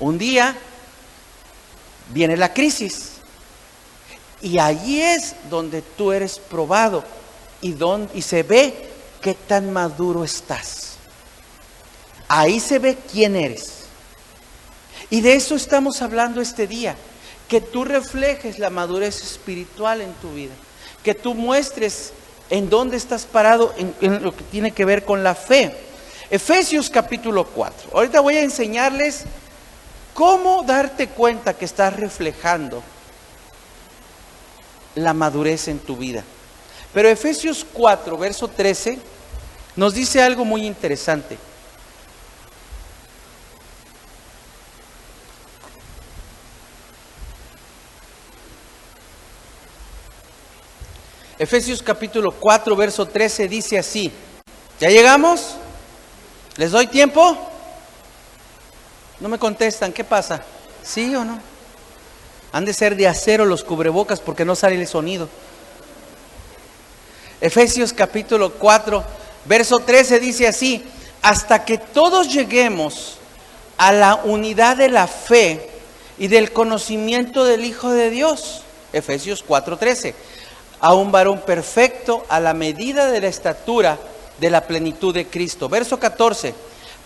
Un día viene la crisis. Y allí es donde tú eres probado y se ve qué tan maduro estás. Ahí se ve quién eres. Y de eso estamos hablando este día. Que tú reflejes la madurez espiritual en tu vida. Que tú muestres en dónde estás parado en lo que tiene que ver con la fe. Efesios capítulo 4. Ahorita voy a enseñarles cómo darte cuenta que estás reflejando la madurez en tu vida. Pero Efesios 4, verso 13, nos dice algo muy interesante. Efesios capítulo 4, verso 13 dice así. ¿Ya llegamos? ¿Les doy tiempo? No me contestan, ¿qué pasa? ¿Sí o no? Han de ser de acero los cubrebocas porque no sale el sonido. Efesios capítulo 4, verso 13 dice así: hasta que todos lleguemos a la unidad de la fe y del conocimiento del Hijo de Dios. Efesios 4, 13. A un varón perfecto a la medida de la estatura de la plenitud de Cristo. Verso 14.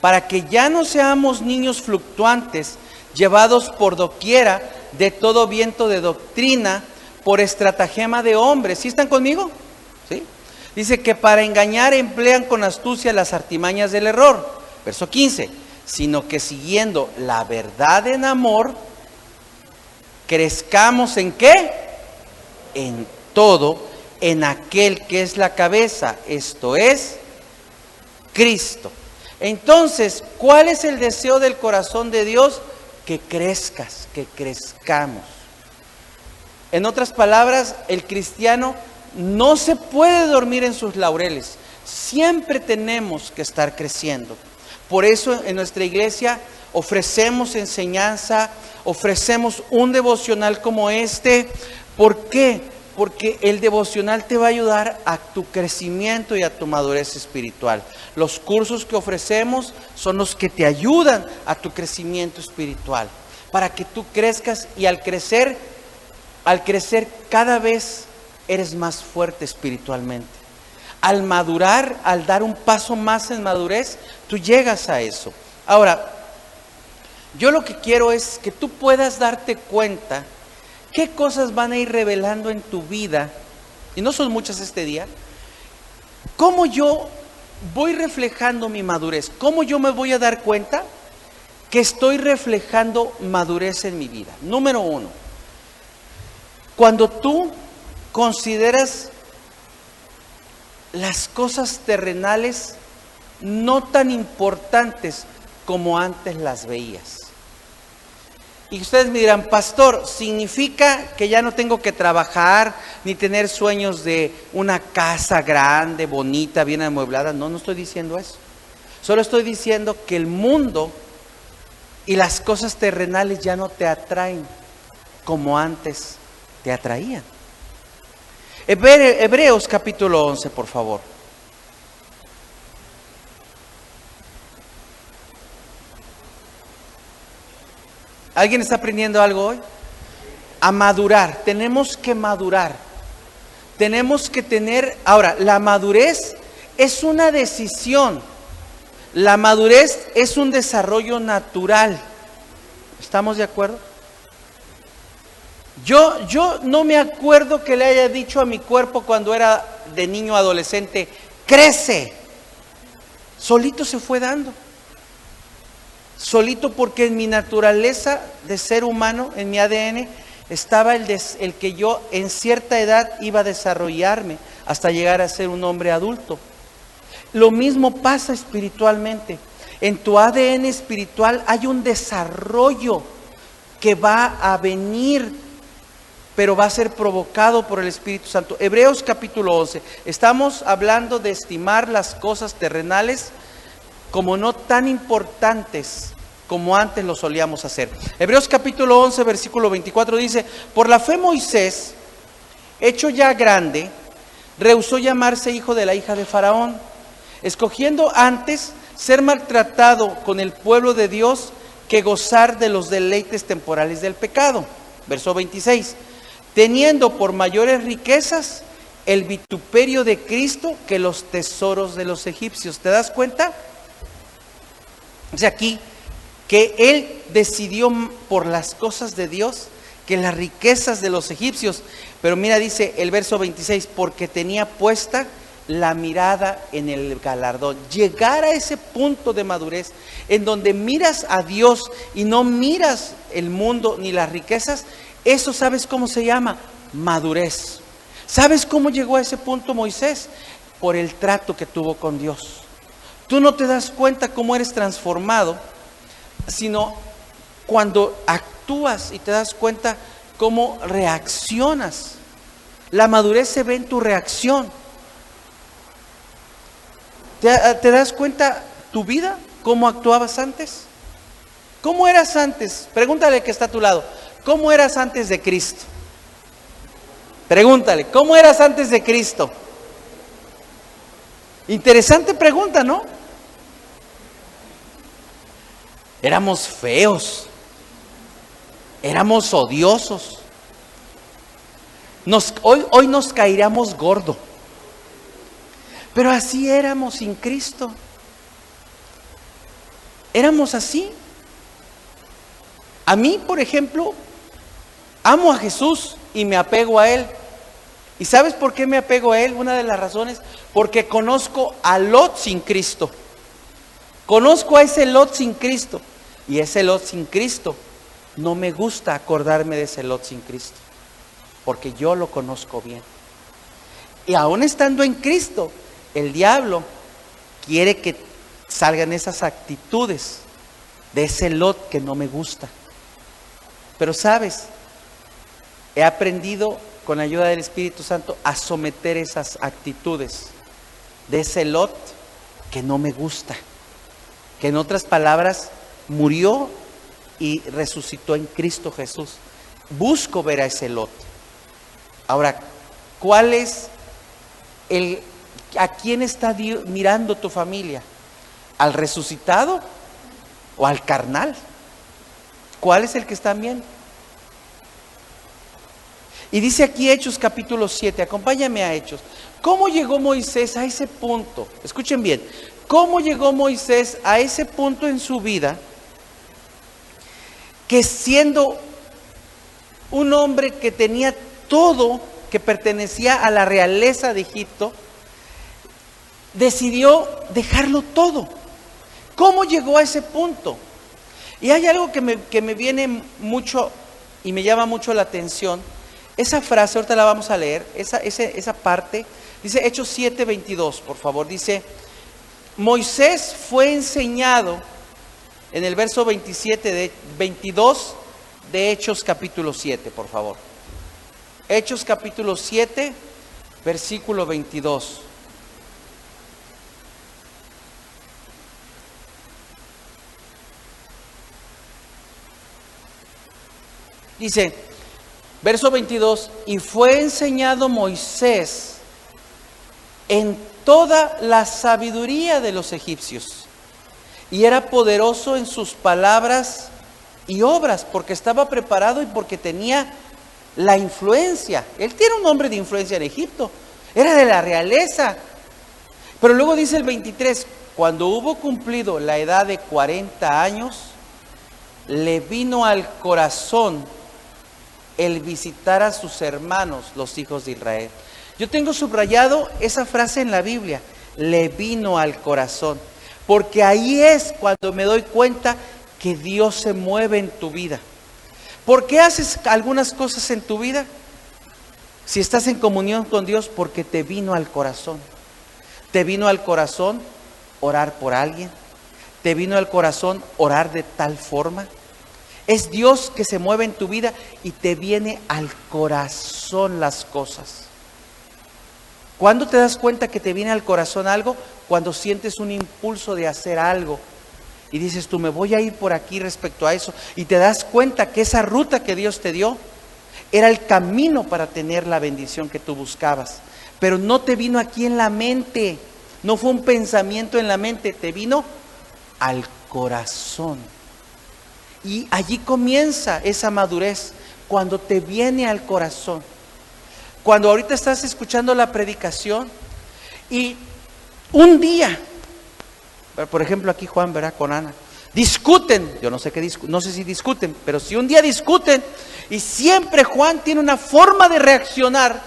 Para que ya no seamos niños fluctuantes, llevados por doquiera de todo viento de doctrina, por estratagema de hombres. ¿Sí están conmigo? ¿Sí? Dice que para engañar emplean con astucia las artimañas del error. Verso 15. Sino que siguiendo la verdad en amor, crezcamos ¿en qué? En todo, en aquel que es la cabeza, esto es Cristo. Entonces, ¿cuál es el deseo del corazón de Dios? Que crezcas, que crezcamos. En otras palabras, el cristiano no se puede dormir en sus laureles. Siempre tenemos que estar creciendo. Por eso en nuestra iglesia ofrecemos enseñanza, ofrecemos un devocional como este. ¿Por qué? Porque el devocional te va a ayudar a tu crecimiento y a tu madurez espiritual. Los cursos que ofrecemos son los que te ayudan a tu crecimiento espiritual, para que tú crezcas, y al crecer cada vez eres más fuerte espiritualmente. Al madurar, al dar un paso más en madurez, tú llegas a eso. Ahora, yo lo que quiero es que tú puedas darte cuenta qué cosas van a ir revelando en tu vida, y no son muchas este día, cómo yo voy reflejando mi madurez, cómo yo me voy a dar cuenta que estoy reflejando madurez en mi vida. Número 1, cuando tú consideras las cosas terrenales no tan importantes como antes las veías. Y ustedes me dirán, pastor, ¿significa que ya no tengo que trabajar ni tener sueños de una casa grande, bonita, bien amueblada? No, no estoy diciendo eso. Solo estoy diciendo que el mundo y las cosas terrenales ya no te atraen como antes te atraían. Hebreos capítulo 11, por favor. ¿Alguien está aprendiendo algo hoy? A madurar. Tenemos que madurar. Tenemos que tener... Ahora, la madurez es una decisión. La madurez es un desarrollo natural. ¿Estamos de acuerdo? Yo no me acuerdo que le haya dicho a mi cuerpo cuando era de niño adolescente, crece. Solito se fue dando. Solito, porque en mi naturaleza de ser humano, en mi ADN, estaba el que yo en cierta edad iba a desarrollarme hasta llegar a ser un hombre adulto. Lo mismo pasa espiritualmente. En tu ADN espiritual hay un desarrollo que va a venir, pero va a ser provocado por el Espíritu Santo. Hebreos capítulo 11. Estamos hablando de estimar las cosas terrenales como no tan importantes como antes lo solíamos hacer. Hebreos capítulo 11, versículo 24 dice: por la fe Moisés, hecho ya grande, rehusó llamarse hijo de la hija de Faraón, escogiendo antes ser maltratado con el pueblo de Dios que gozar de los deleites temporales del pecado. Verso 26, teniendo por mayores riquezas el vituperio de Cristo que los tesoros de los egipcios. ¿Te das cuenta? O sea, aquí que él decidió por las cosas de Dios que las riquezas de los egipcios. Pero mira, dice el verso 26, porque tenía puesta la mirada en el galardón. Llegar a ese punto de madurez en donde miras a Dios y no miras el mundo ni las riquezas, eso, ¿sabes cómo se llama? Madurez. ¿Sabes cómo llegó a ese punto Moisés? Por el trato que tuvo con Dios. Tú no te das cuenta cómo eres transformado, sino cuando actúas y te das cuenta cómo reaccionas. La madurez se ve en tu reacción. ¿Te das cuenta tu vida? ¿Cómo actuabas antes? ¿Cómo eras antes? Pregúntale al que está a tu lado, ¿cómo eras antes de Cristo? Pregúntale, ¿cómo eras antes de Cristo? Interesante pregunta, ¿no? Éramos feos, éramos odiosos. Hoy nos caeríamos gordo, pero así éramos sin Cristo. Éramos así. A mí, por ejemplo, amo a Jesús y me apego a Él. ¿Y sabes por qué me apego a Él? Una de las razones, porque conozco a Lot sin Cristo. Conozco a ese Lot sin Cristo. Y ese Lot sin Cristo, no me gusta acordarme de ese Lot sin Cristo, porque yo lo conozco bien. Y aún estando en Cristo, el diablo quiere que salgan esas actitudes de ese Lot que no me gusta. Pero sabes, he aprendido con la ayuda del Espíritu Santo a someter esas actitudes de ese Lot que no me gusta, que en otras palabras murió y resucitó en Cristo Jesús. Busco ver a ese Lot. Ahora, ¿Cuál es a quién está mirando tu familia? ¿Al resucitado o al carnal? ¿Cuál es el que están viendo? Y dice aquí Hechos capítulo 7, acompáñame a Hechos. ¿Cómo llegó Moisés a ese punto? Escuchen bien, ¿cómo llegó Moisés a ese punto en su vida que siendo un hombre que tenía todo, que pertenecía a la realeza de Egipto, decidió dejarlo todo? ¿Cómo llegó a ese punto? Y hay algo que me viene mucho y me llama mucho la atención. Esa frase, ahorita la vamos a leer, esa parte, dice Hechos 7:22, por favor, dice, Moisés fue enseñado, en el verso 22 de Hechos capítulo 7, por favor. Hechos capítulo 7, versículo 22. Dice, verso 22, y fue enseñado Moisés en toda la sabiduría de los egipcios, y era poderoso en sus palabras y obras, porque estaba preparado y porque tenía la influencia. Él tiene un nombre de influencia en Egipto, era de la realeza. Pero luego dice el 23, cuando hubo cumplido la edad de 40 años, le vino al corazón el visitar a sus hermanos, los hijos de Israel. Yo tengo subrayado esa frase en la Biblia, le vino al corazón, porque ahí es cuando me doy cuenta que Dios se mueve en tu vida. ¿Por qué haces algunas cosas en tu vida? Si estás en comunión con Dios, porque te vino al corazón. Te vino al corazón orar por alguien. Te vino al corazón orar de tal forma. Es Dios que se mueve en tu vida y te viene al corazón las cosas. ¿Cuándo te das cuenta que te viene al corazón algo? Cuando sientes un impulso de hacer algo y dices tú, me voy a ir por aquí respecto a eso, y te das cuenta que esa ruta que Dios te dio era el camino para tener la bendición que tú buscabas. Pero no te vino aquí en la mente, no fue un pensamiento en la mente, te vino al corazón. Y allí comienza esa madurez, cuando te viene al corazón. Cuando ahorita estás escuchando la predicación y un día, por ejemplo aquí Juan, ¿verdad? Con Ana, discuten, yo no sé no sé si discuten, pero si un día discuten y siempre Juan tiene una forma de reaccionar,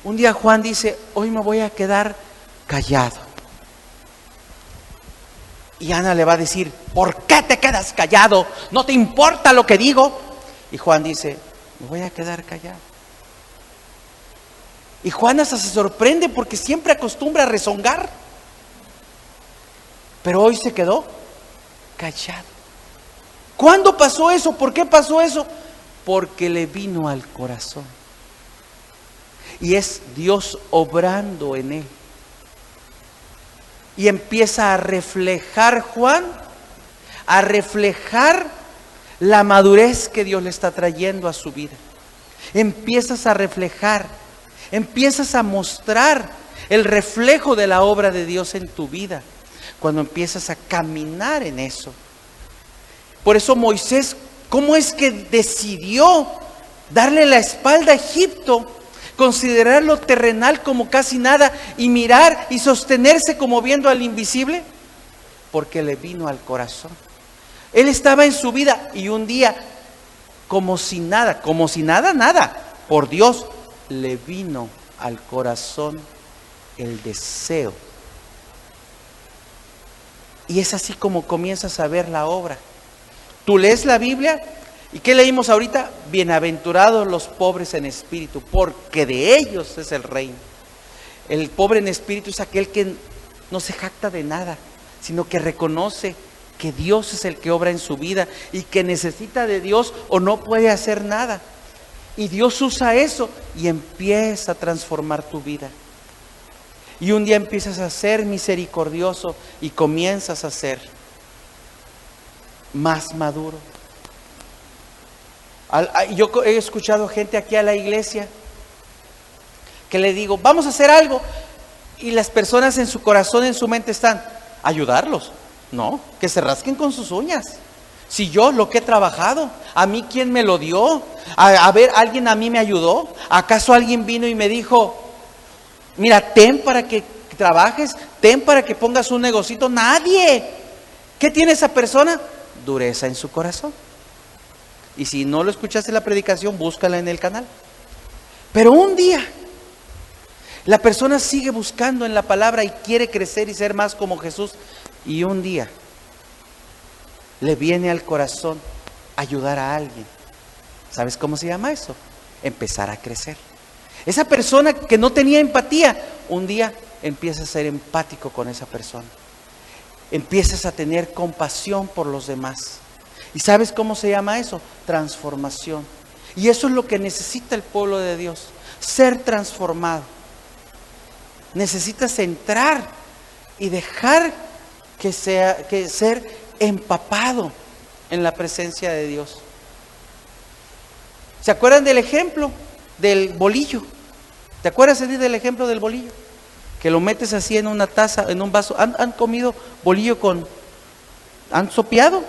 un día Juan dice, hoy me voy a quedar callado. Y Ana le va a decir, ¿por qué te quedas callado? ¿No te importa lo que digo? Y Juan dice, me voy a quedar callado. Y Juan hasta se sorprende porque siempre acostumbra a rezongar. Pero hoy se quedó callado. ¿Cuándo pasó eso? ¿Por qué pasó eso? Porque le vino al corazón. Y es Dios obrando en él. Y empieza a reflejar Juan, a reflejar la madurez que Dios le está trayendo a su vida. Empiezas a reflejar, empiezas a mostrar el reflejo de la obra de Dios en tu vida, cuando empiezas a caminar en eso. Por eso Moisés, ¿cómo es que decidió darle la espalda a Egipto? Considerar lo terrenal como casi nada y mirar y sostenerse como viendo al invisible, porque le vino al corazón. Él estaba en su vida y un día, como si nada, nada, por Dios, le vino al corazón el deseo. Y es así como comienzas a ver la obra. Tú lees la Biblia. ¿Y qué leímos ahorita? Bienaventurados los pobres en espíritu, porque de ellos es el reino. El pobre en espíritu es aquel que no se jacta de nada, sino que reconoce que Dios es el que obra en su vida y que necesita de Dios o no puede hacer nada. Y Dios usa eso y empieza a transformar tu vida. Y un día empiezas a ser misericordioso y comienzas a ser más maduro. Yo he escuchado gente aquí a la iglesia que le digo, vamos a hacer algo, y las personas en su corazón, en su mente están, ayudarlos, no, que se rasquen con sus uñas. Si yo lo que he trabajado, a mí quién me lo dio, a ver, alguien a mí me ayudó, ¿acaso alguien vino y me dijo, mira, ten para que trabajes, ten para que pongas un negocito? Nadie. ¿Qué tiene esa persona? Dureza en su corazón. Y si no lo escuchaste en la predicación, búscala en el canal. Pero un día, la persona sigue buscando en la palabra y quiere crecer y ser más como Jesús. Y un día le viene al corazón ayudar a alguien. ¿Sabes cómo se llama eso? Empezar a crecer. Esa persona que no tenía empatía, un día empieza a ser empático con esa persona. Empiezas a tener compasión por los demás. ¿Y sabes cómo se llama eso? Transformación. Y eso es lo que necesita el pueblo de Dios, ser transformado. Necesitas entrar y dejar que ser empapado en la presencia de Dios. ¿Se acuerdan del ejemplo del bolillo? ¿Te acuerdas del ejemplo del bolillo? Que lo metes así en una taza, en un vaso. ¿Han comido bolillo han sopeado?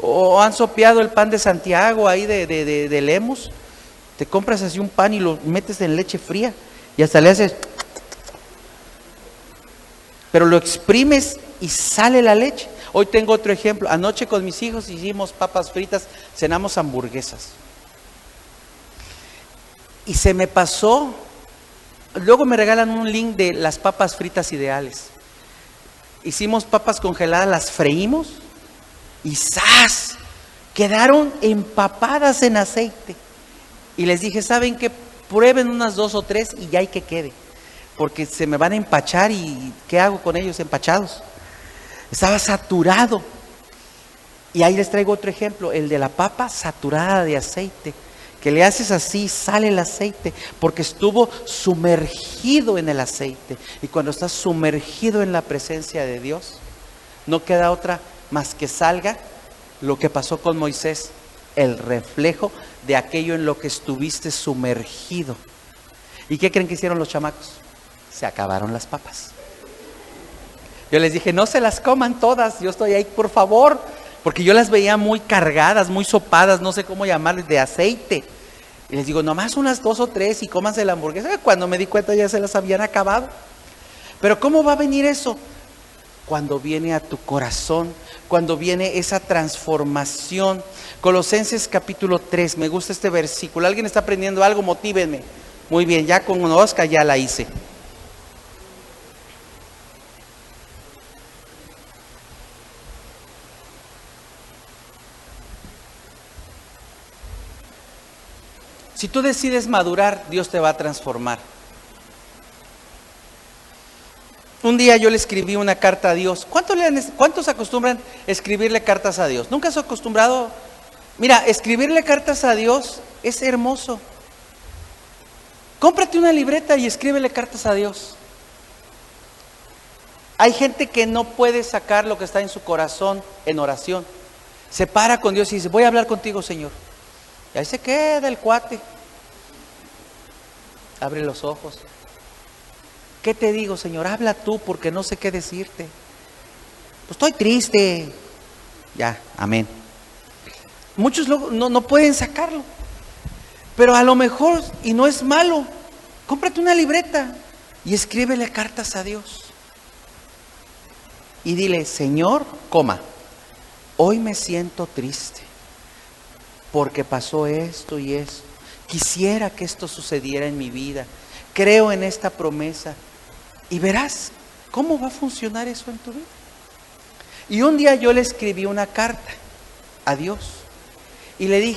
¿O han sopeado el pan de Santiago ahí de Lemos? Te compras así un pan y lo metes en leche fría y hasta le haces, pero lo exprimes y sale la leche. Hoy tengo otro ejemplo. Anoche con mis hijos hicimos papas fritas, cenamos hamburguesas. Y se me pasó, luego me regalan un link de las papas fritas ideales. Hicimos papas congeladas, las freímos y ¡zas! Quedaron empapadas en aceite. Y les dije, ¿saben qué? Prueben unas 2 o 3 y ya hay que quede. Porque se me van a empachar y ¿qué hago con ellos empachados? Estaba saturado. Y ahí les traigo otro ejemplo, el de la papa saturada de aceite. Que le haces así, sale el aceite, porque estuvo sumergido en el aceite. Y cuando estás sumergido en la presencia de Dios, no queda otra más que salga lo que pasó con Moisés, el reflejo de aquello en lo que estuviste sumergido. ¿Y qué creen que hicieron los chamacos? Se acabaron las papas. Yo les dije, no se las coman todas, yo estoy ahí, por favor, porque yo las veía muy cargadas, muy sopadas, no sé cómo llamarles, de aceite. Y les digo, nomás unas 2 o 3 y cómanse la hamburguesa. Cuando me di cuenta ya se las habían acabado. Pero ¿cómo va a venir eso? Cuando viene a tu corazón, cuando viene esa transformación. Colosenses capítulo 3, me gusta este versículo. ¿Alguien está aprendiendo algo? Motívenme. Muy bien, ya con Oscar ya la hice. Si tú decides madurar, Dios te va a transformar. Un día yo le escribí una carta a Dios. ¿Cuántos acostumbran escribirle cartas a Dios? ¿Nunca has acostumbrado? Mira, escribirle cartas a Dios es hermoso. Cómprate una libreta y escríbele cartas a Dios. Hay gente que no puede sacar lo que está en su corazón en oración. Se para con Dios y dice, voy a hablar contigo, Señor. Y ahí se queda el cuate. Abre los ojos. ¿Qué te digo, Señor? Habla tú porque no sé qué decirte. Pues estoy triste. Ya, amén. Muchos no pueden sacarlo. Pero a lo mejor, y no es malo, cómprate una libreta y escríbele cartas a Dios. Y dile, Señor, hoy me siento triste. Porque pasó esto y esto. Quisiera que esto sucediera en mi vida. Creo en esta promesa. Y verás cómo va a funcionar eso en tu vida. Y un día yo le escribí una carta a Dios. Y le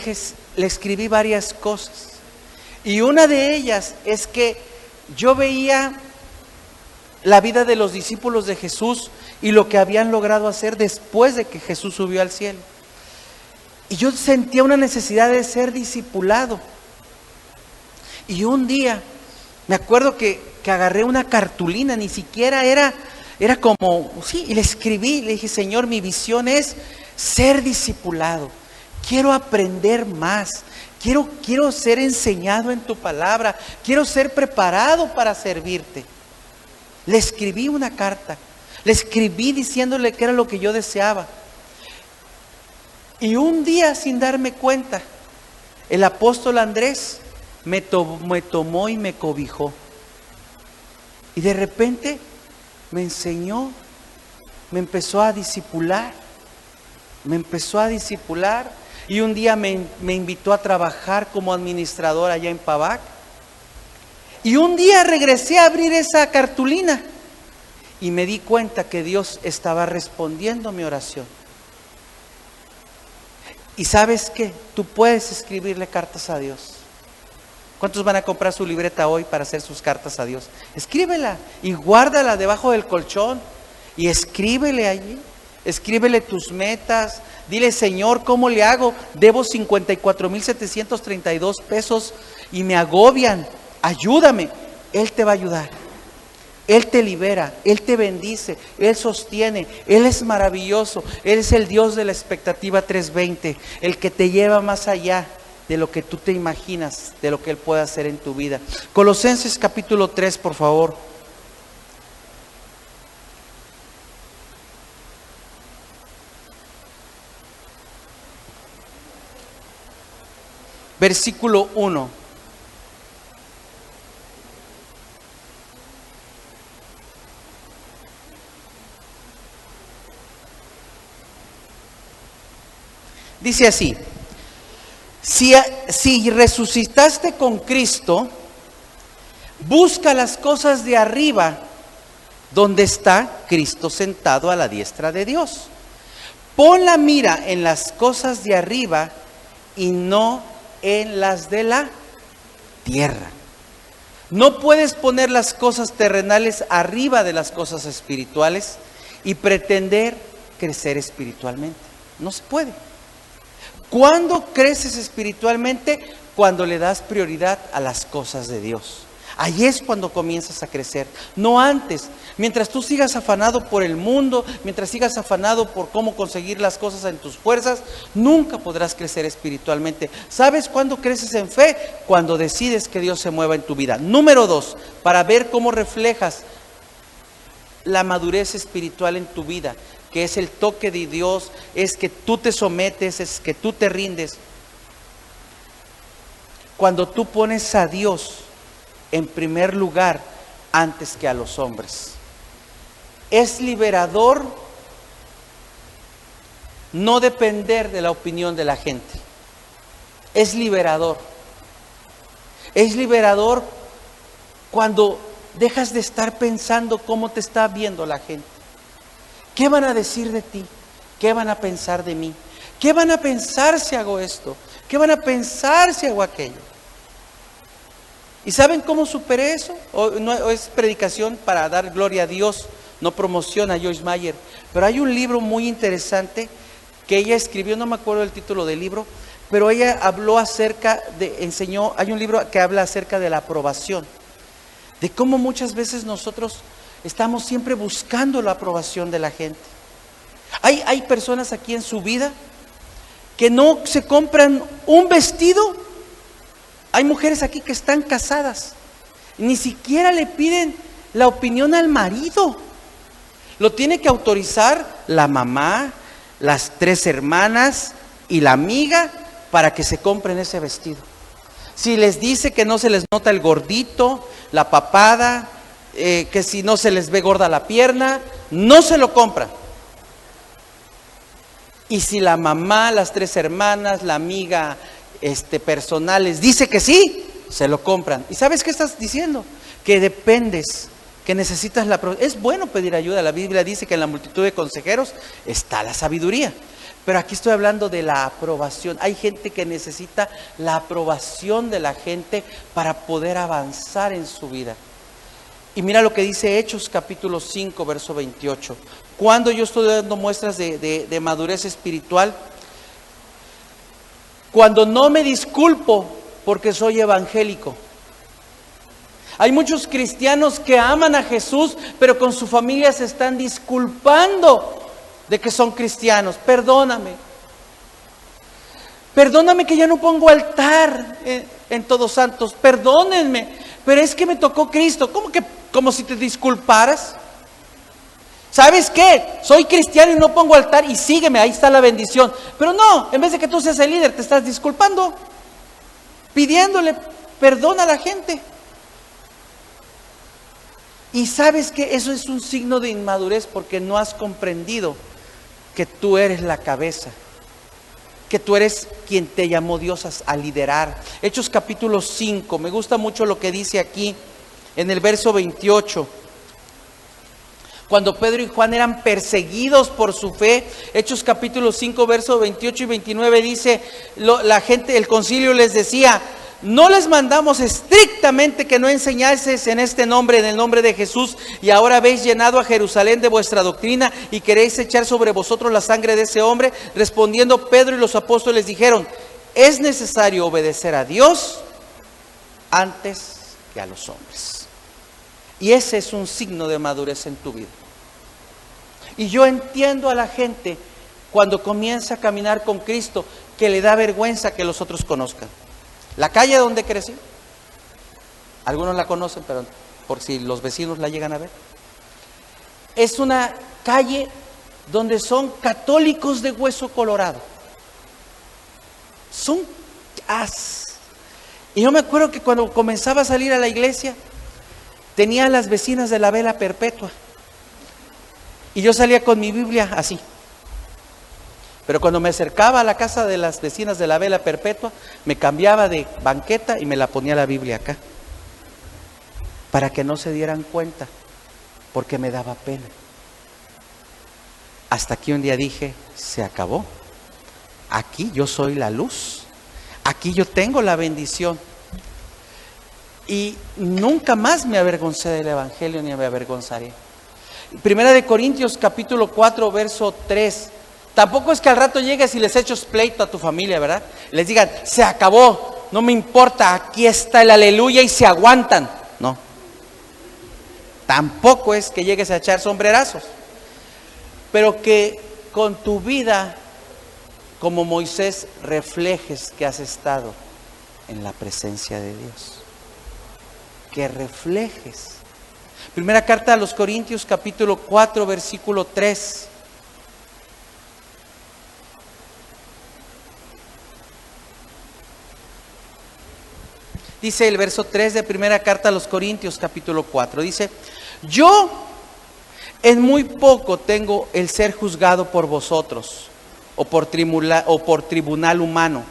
escribí varias cosas. Y una de ellas es que yo veía la vida de los discípulos de Jesús y lo que habían logrado hacer después de que Jesús subió al cielo. Y yo sentía una necesidad de ser discipulado. Y un día, me acuerdo que agarré una cartulina, ni siquiera era como, sí, y le escribí, le dije, Señor, mi visión es ser discipulado. Quiero aprender más, Quiero ser enseñado en tu palabra. Quiero ser preparado para servirte. Le escribí una carta. Le escribí diciéndole que era lo que yo deseaba. Y un día, sin darme cuenta, el apóstol Andrés me tomó y me cobijó. Y de repente me enseñó, me empezó a discipular. Y un día me invitó a trabajar como administrador allá en Pavac. Y un día regresé a abrir esa cartulina y me di cuenta que Dios estaba respondiendo mi oración. Y ¿sabes qué? Tú puedes escribirle cartas a Dios. ¿Cuántos van a comprar su libreta hoy para hacer sus cartas a Dios? Escríbela y guárdala debajo del colchón y escríbele allí. Escríbele tus metas. Dile, Señor, ¿cómo le hago? Debo 54,732 pesos y me agobian. Ayúdame. Él te va a ayudar. Él te libera, Él te bendice, Él sostiene, Él es maravilloso. Él es el Dios de la expectativa 320, el que te lleva más allá de lo que tú te imaginas, de lo que Él puede hacer en tu vida. Colosenses capítulo 3, por favor. Versículo 1. Dice así: si resucitaste con Cristo, busca las cosas de arriba, donde está Cristo sentado a la diestra de Dios. Pon la mira en las cosas de arriba y no en las de la tierra. No puedes poner las cosas terrenales arriba de las cosas espirituales y pretender crecer espiritualmente. No se puede. ¿Cuándo creces espiritualmente? Cuando le das prioridad a las cosas de Dios. Ahí es cuando comienzas a crecer, no antes. Mientras tú sigas afanado por el mundo, mientras sigas afanado por cómo conseguir las cosas en tus fuerzas, nunca podrás crecer espiritualmente. ¿Sabes cuándo creces en fe? Cuando decides que Dios se mueva en tu vida. Número 2, para ver cómo reflejas la madurez espiritual en tu vida, que es el toque de Dios, es que tú te sometes, es que tú te rindes. Cuando tú pones a Dios en primer lugar antes que a los hombres. Es liberador no depender de la opinión de la gente. Es liberador. Es liberador cuando dejas de estar pensando cómo te está viendo la gente. ¿Qué van a decir de ti? ¿Qué van a pensar de mí? ¿Qué van a pensar si hago esto? ¿Qué van a pensar si hago aquello? ¿Y saben cómo superé eso? No es predicación para dar gloria a Dios, no promoción a Joyce Meyer, pero hay un libro muy interesante que ella escribió, no me acuerdo el título del libro, pero ella habló hay un libro que habla acerca de la aprobación, de cómo muchas veces nosotros estamos siempre buscando la aprobación de la gente. Hay personas aquí en su vida que no se compran un vestido. Hay mujeres aquí que están casadas, ni siquiera le piden la opinión al marido. Lo tiene que autorizar la mamá, las 3 hermanas y la amiga para que se compren ese vestido. Si les dice que no se les nota el gordito, la papada, que si no se les ve gorda la pierna, no se lo compran. Y si la mamá, las 3 hermanas, la amiga personal les dice que sí, se lo compran. ¿Y sabes qué estás diciendo? Que dependes, que necesitas la aprobación. Es bueno pedir ayuda. La Biblia dice que en la multitud de consejeros está la sabiduría. Pero aquí estoy hablando de la aprobación. Hay gente que necesita la aprobación de la gente para poder avanzar en su vida. Y mira lo que dice Hechos capítulo 5, verso 28. Cuando yo estoy dando muestras de madurez espiritual, cuando no me disculpo porque soy evangélico. Hay muchos cristianos que aman a Jesús, pero con su familia se están disculpando de que son cristianos. Perdóname. Perdóname que ya no pongo altar en Todos Santos. Perdónenme, pero es que me tocó Cristo. ¿Cómo que? Como si te disculparas. ¿Sabes qué? Soy cristiano y no pongo altar y sígueme, ahí está la bendición. Pero no, en vez de que tú seas el líder, te estás disculpando, pidiéndole perdón a la gente. Y sabes que eso es un signo de inmadurez porque no has comprendido que tú eres la cabeza, que tú eres quien te llamó Dios a liderar. Hechos capítulo 5, me gusta mucho lo que dice aquí en el verso 28. Cuando Pedro y Juan eran perseguidos por su fe, Hechos capítulo 5, versos 28 y 29 dice, la gente, el concilio les decía, no les mandamos estrictamente que no enseñases en este nombre, en el nombre de Jesús, y ahora habéis llenado a Jerusalén de vuestra doctrina y queréis echar sobre vosotros la sangre de ese hombre. Respondiendo Pedro y los apóstoles dijeron, es necesario obedecer a Dios antes que a los hombres. Y ese es un signo de madurez en tu vida. Y yo entiendo a la gente cuando comienza a caminar con Cristo que le da vergüenza que los otros conozcan. La calle donde crecí, algunos la conocen, pero por si los vecinos la llegan a ver, es una calle donde son católicos de hueso colorado. Son Y yo me acuerdo que cuando comenzaba a salir a la iglesia, tenía a las vecinas de la vela perpetua. Y yo salía con mi Biblia así. Pero cuando me acercaba a la casa de las vecinas de la vela perpetua, me cambiaba de banqueta y me la ponía la Biblia acá. Para que no se dieran cuenta, porque me daba pena. Hasta que un día dije, se acabó. Aquí yo soy la luz. Aquí yo tengo la bendición. Y nunca más me avergoncé del Evangelio ni me avergonzaré. Primera de Corintios capítulo 4 verso 3. Tampoco es que al rato llegues y les eches pleito a tu familia, ¿verdad? Les digan, se acabó, no me importa, aquí está el aleluya y se aguantan. No. Tampoco es que llegues a echar sombrerazos. Pero que con tu vida, como Moisés, reflejes que has estado en la presencia de Dios. Que reflejes. Primera carta a los Corintios capítulo 4 versículo 3. Dice el verso 3 de primera carta a los Corintios capítulo 4. Dice, yo en muy poco tengo el ser juzgado por vosotros o por tribunal humano.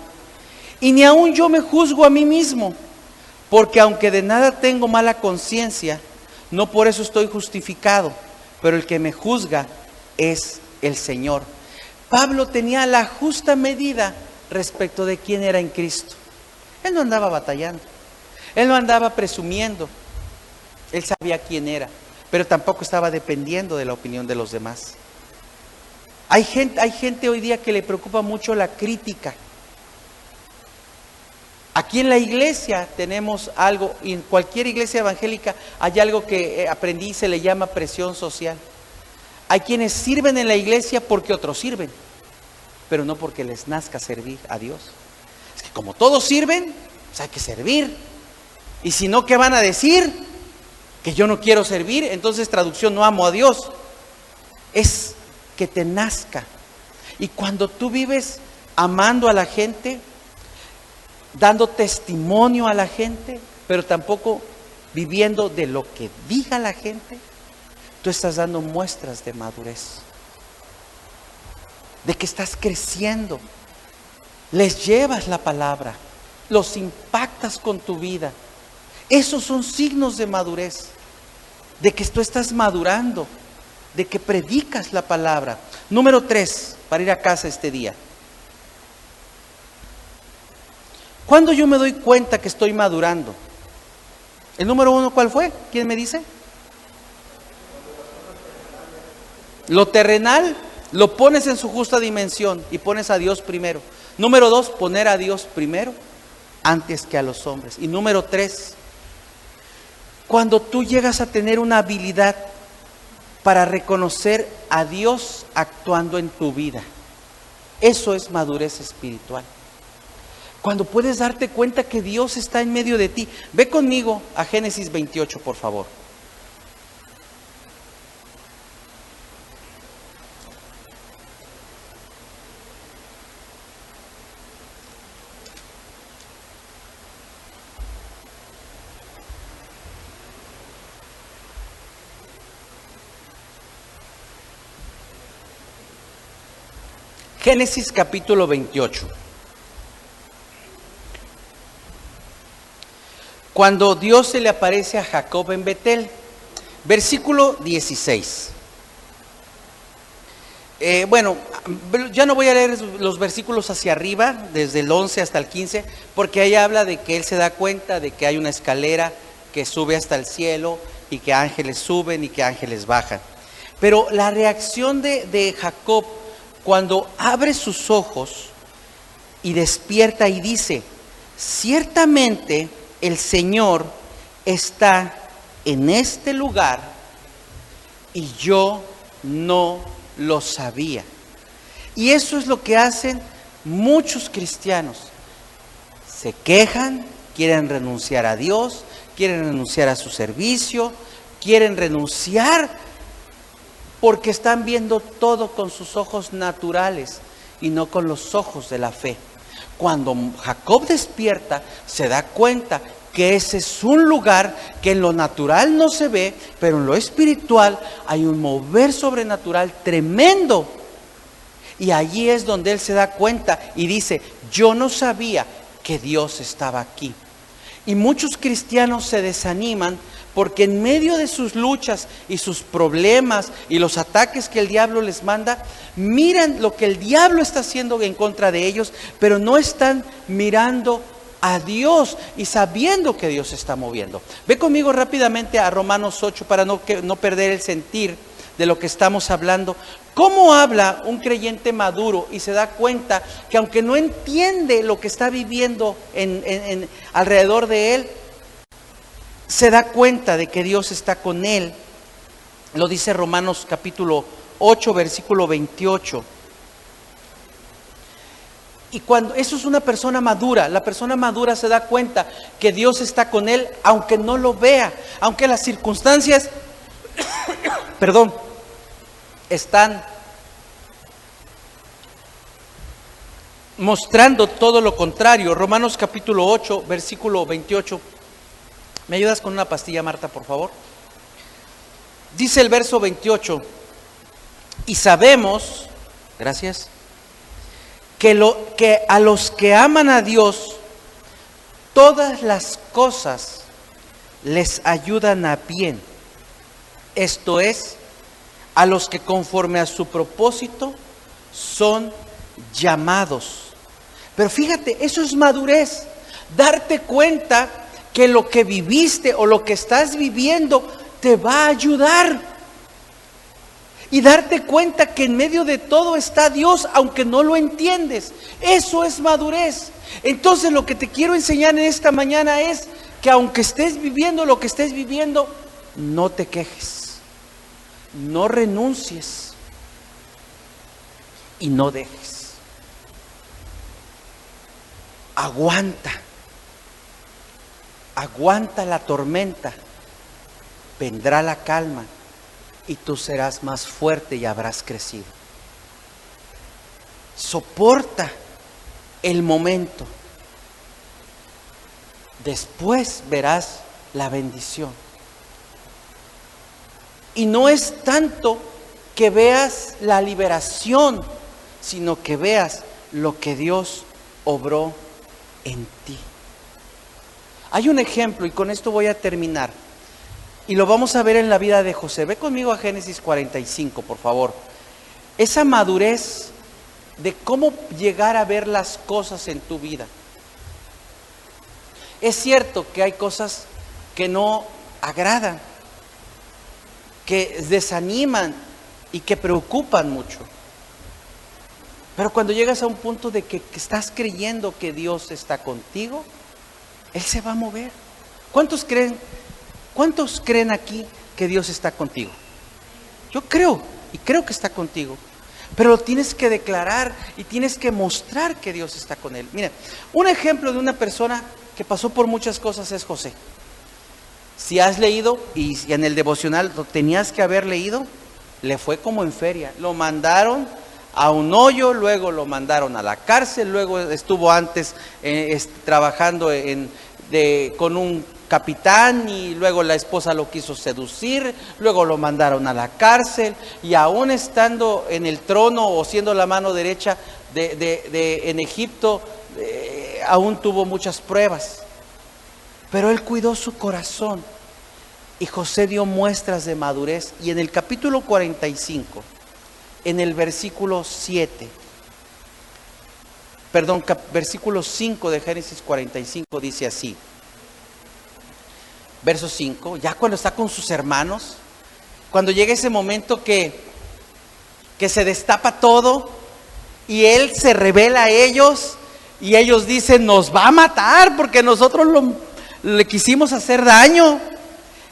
Y ni aun yo me juzgo a mí mismo, porque aunque de nada tengo mala conciencia, no por eso estoy justificado, pero el que me juzga es el Señor. Pablo tenía la justa medida respecto de quién era en Cristo. Él no andaba batallando, él no andaba presumiendo, él sabía quién era, pero tampoco estaba dependiendo de la opinión de los demás. Hay gente hoy día que le preocupa mucho la crítica. Aquí en la iglesia tenemos algo, y en cualquier iglesia evangélica hay algo que aprendí y se le llama presión social. Hay quienes sirven en la iglesia porque otros sirven, pero no porque les nazca servir a Dios. Es que como todos sirven, pues hay que servir. Y si no, ¿qué van a decir? Que yo no quiero servir, entonces traducción, no amo a Dios. Es que te nazca. Y cuando tú vives amando a la gente, dando testimonio a la gente, pero tampoco viviendo de lo que diga la gente, tú estás dando muestras de madurez, de que estás creciendo. Les llevas la palabra, los impactas con tu vida. Esos son signos de madurez, de que tú estás madurando, de que predicas la palabra. Número 3, para ir a casa este día. ¿Cuándo yo me doy cuenta que estoy madurando? El número 1, ¿cuál fue? ¿Quién me dice? Lo terrenal lo pones en su justa dimensión y pones a Dios primero. Número 2, poner a Dios primero antes que a los hombres. Y número 3, cuando tú llegas a tener una habilidad para reconocer a Dios actuando en tu vida. Eso es madurez espiritual. Cuando puedes darte cuenta que Dios está en medio de ti. Ve conmigo a Génesis 28, por favor. Génesis capítulo 28. Cuando Dios se le aparece a Jacob en Betel, versículo 16. Bueno, ya no voy a leer los versículos hacia arriba, desde el 11 hasta el 15, porque ahí habla de que él se da cuenta de que hay una escalera que sube hasta el cielo y que ángeles suben y que ángeles bajan. Pero la reacción de Jacob cuando abre sus ojos y despierta y dice: ciertamente el Señor está en este lugar y yo no lo sabía. Y eso es lo que hacen muchos cristianos. Se quejan, quieren renunciar a Dios, quieren renunciar a su servicio, quieren renunciar porque están viendo todo con sus ojos naturales y no con los ojos de la fe. Cuando Jacob despierta, se da cuenta que ese es un lugar que en lo natural no se ve, pero en lo espiritual hay un mover sobrenatural tremendo. Y allí es donde él se da cuenta y dice: yo no sabía que Dios estaba aquí. Y muchos cristianos se desaniman porque en medio de sus luchas y sus problemas y los ataques que el diablo les manda, miran lo que el diablo está haciendo en contra de ellos, pero no están mirando a Dios y sabiendo que Dios se está moviendo. Ve conmigo rápidamente a Romanos 8 para no perder el sentir de lo que estamos hablando. ¿Cómo habla un creyente maduro y se da cuenta que aunque no entiende lo que está viviendo alrededor de él, se da cuenta de que Dios está con él? Lo dice Romanos capítulo 8, versículo 28. Y cuando eso es una persona madura, la persona madura se da cuenta que Dios está con él, aunque no lo vea, aunque las circunstancias, están mostrando todo lo contrario. Romanos capítulo 8, versículo 28. ¿Me ayudas con una pastilla, Marta, por favor? Dice el verso 28: y sabemos, gracias, que a los que aman a Dios, todas las cosas les ayudan a bien. Esto es, a los que conforme a su propósito son llamados. Pero fíjate, eso es madurez. Darte cuenta que lo que viviste o lo que estás viviendo te va a ayudar. Y darte cuenta que en medio de todo está Dios, aunque no lo entiendes. Eso es madurez. Entonces lo que te quiero enseñar en esta mañana es que aunque estés viviendo lo que estés viviendo, no te quejes, no renuncies y no dejes. Aguanta la tormenta, vendrá la calma y tú serás más fuerte y habrás crecido. Soporta el momento, después verás la bendición. Y no es tanto que veas la liberación, sino que veas lo que Dios obró en ti. Hay un ejemplo, y con esto voy a terminar, y lo vamos a ver en la vida de José. Ve conmigo a Génesis 45, por favor. Esa madurez de cómo llegar a ver las cosas en tu vida. Es cierto que hay cosas que no agradan, que desaniman y que preocupan mucho. Pero cuando llegas a un punto de que estás creyendo que Dios está contigo, Él se va a mover. ¿Cuántos creen aquí que Dios está contigo? Yo creo, y creo que está contigo. Pero lo tienes que declarar y tienes que mostrar que Dios está con él. Mira, un ejemplo de una persona que pasó por muchas cosas es José. Si has leído, y en el devocional lo tenías que haber leído, le fue como en feria. Lo mandaron a un hoyo, luego lo mandaron a la cárcel, luego estuvo antes trabajando con un capitán, y luego la esposa lo quiso seducir, luego lo mandaron a la cárcel, y aún estando en el trono o siendo la mano derecha en Egipto, aún tuvo muchas pruebas. Pero él cuidó su corazón, y José dio muestras de madurez. Y en el capítulo 45, en el versículo 5 de Génesis 45 dice así. Verso 5, ya cuando está con sus hermanos, cuando llega ese momento que se destapa todo y él se revela a ellos, y ellos dicen: nos va a matar porque nosotros le quisimos hacer daño.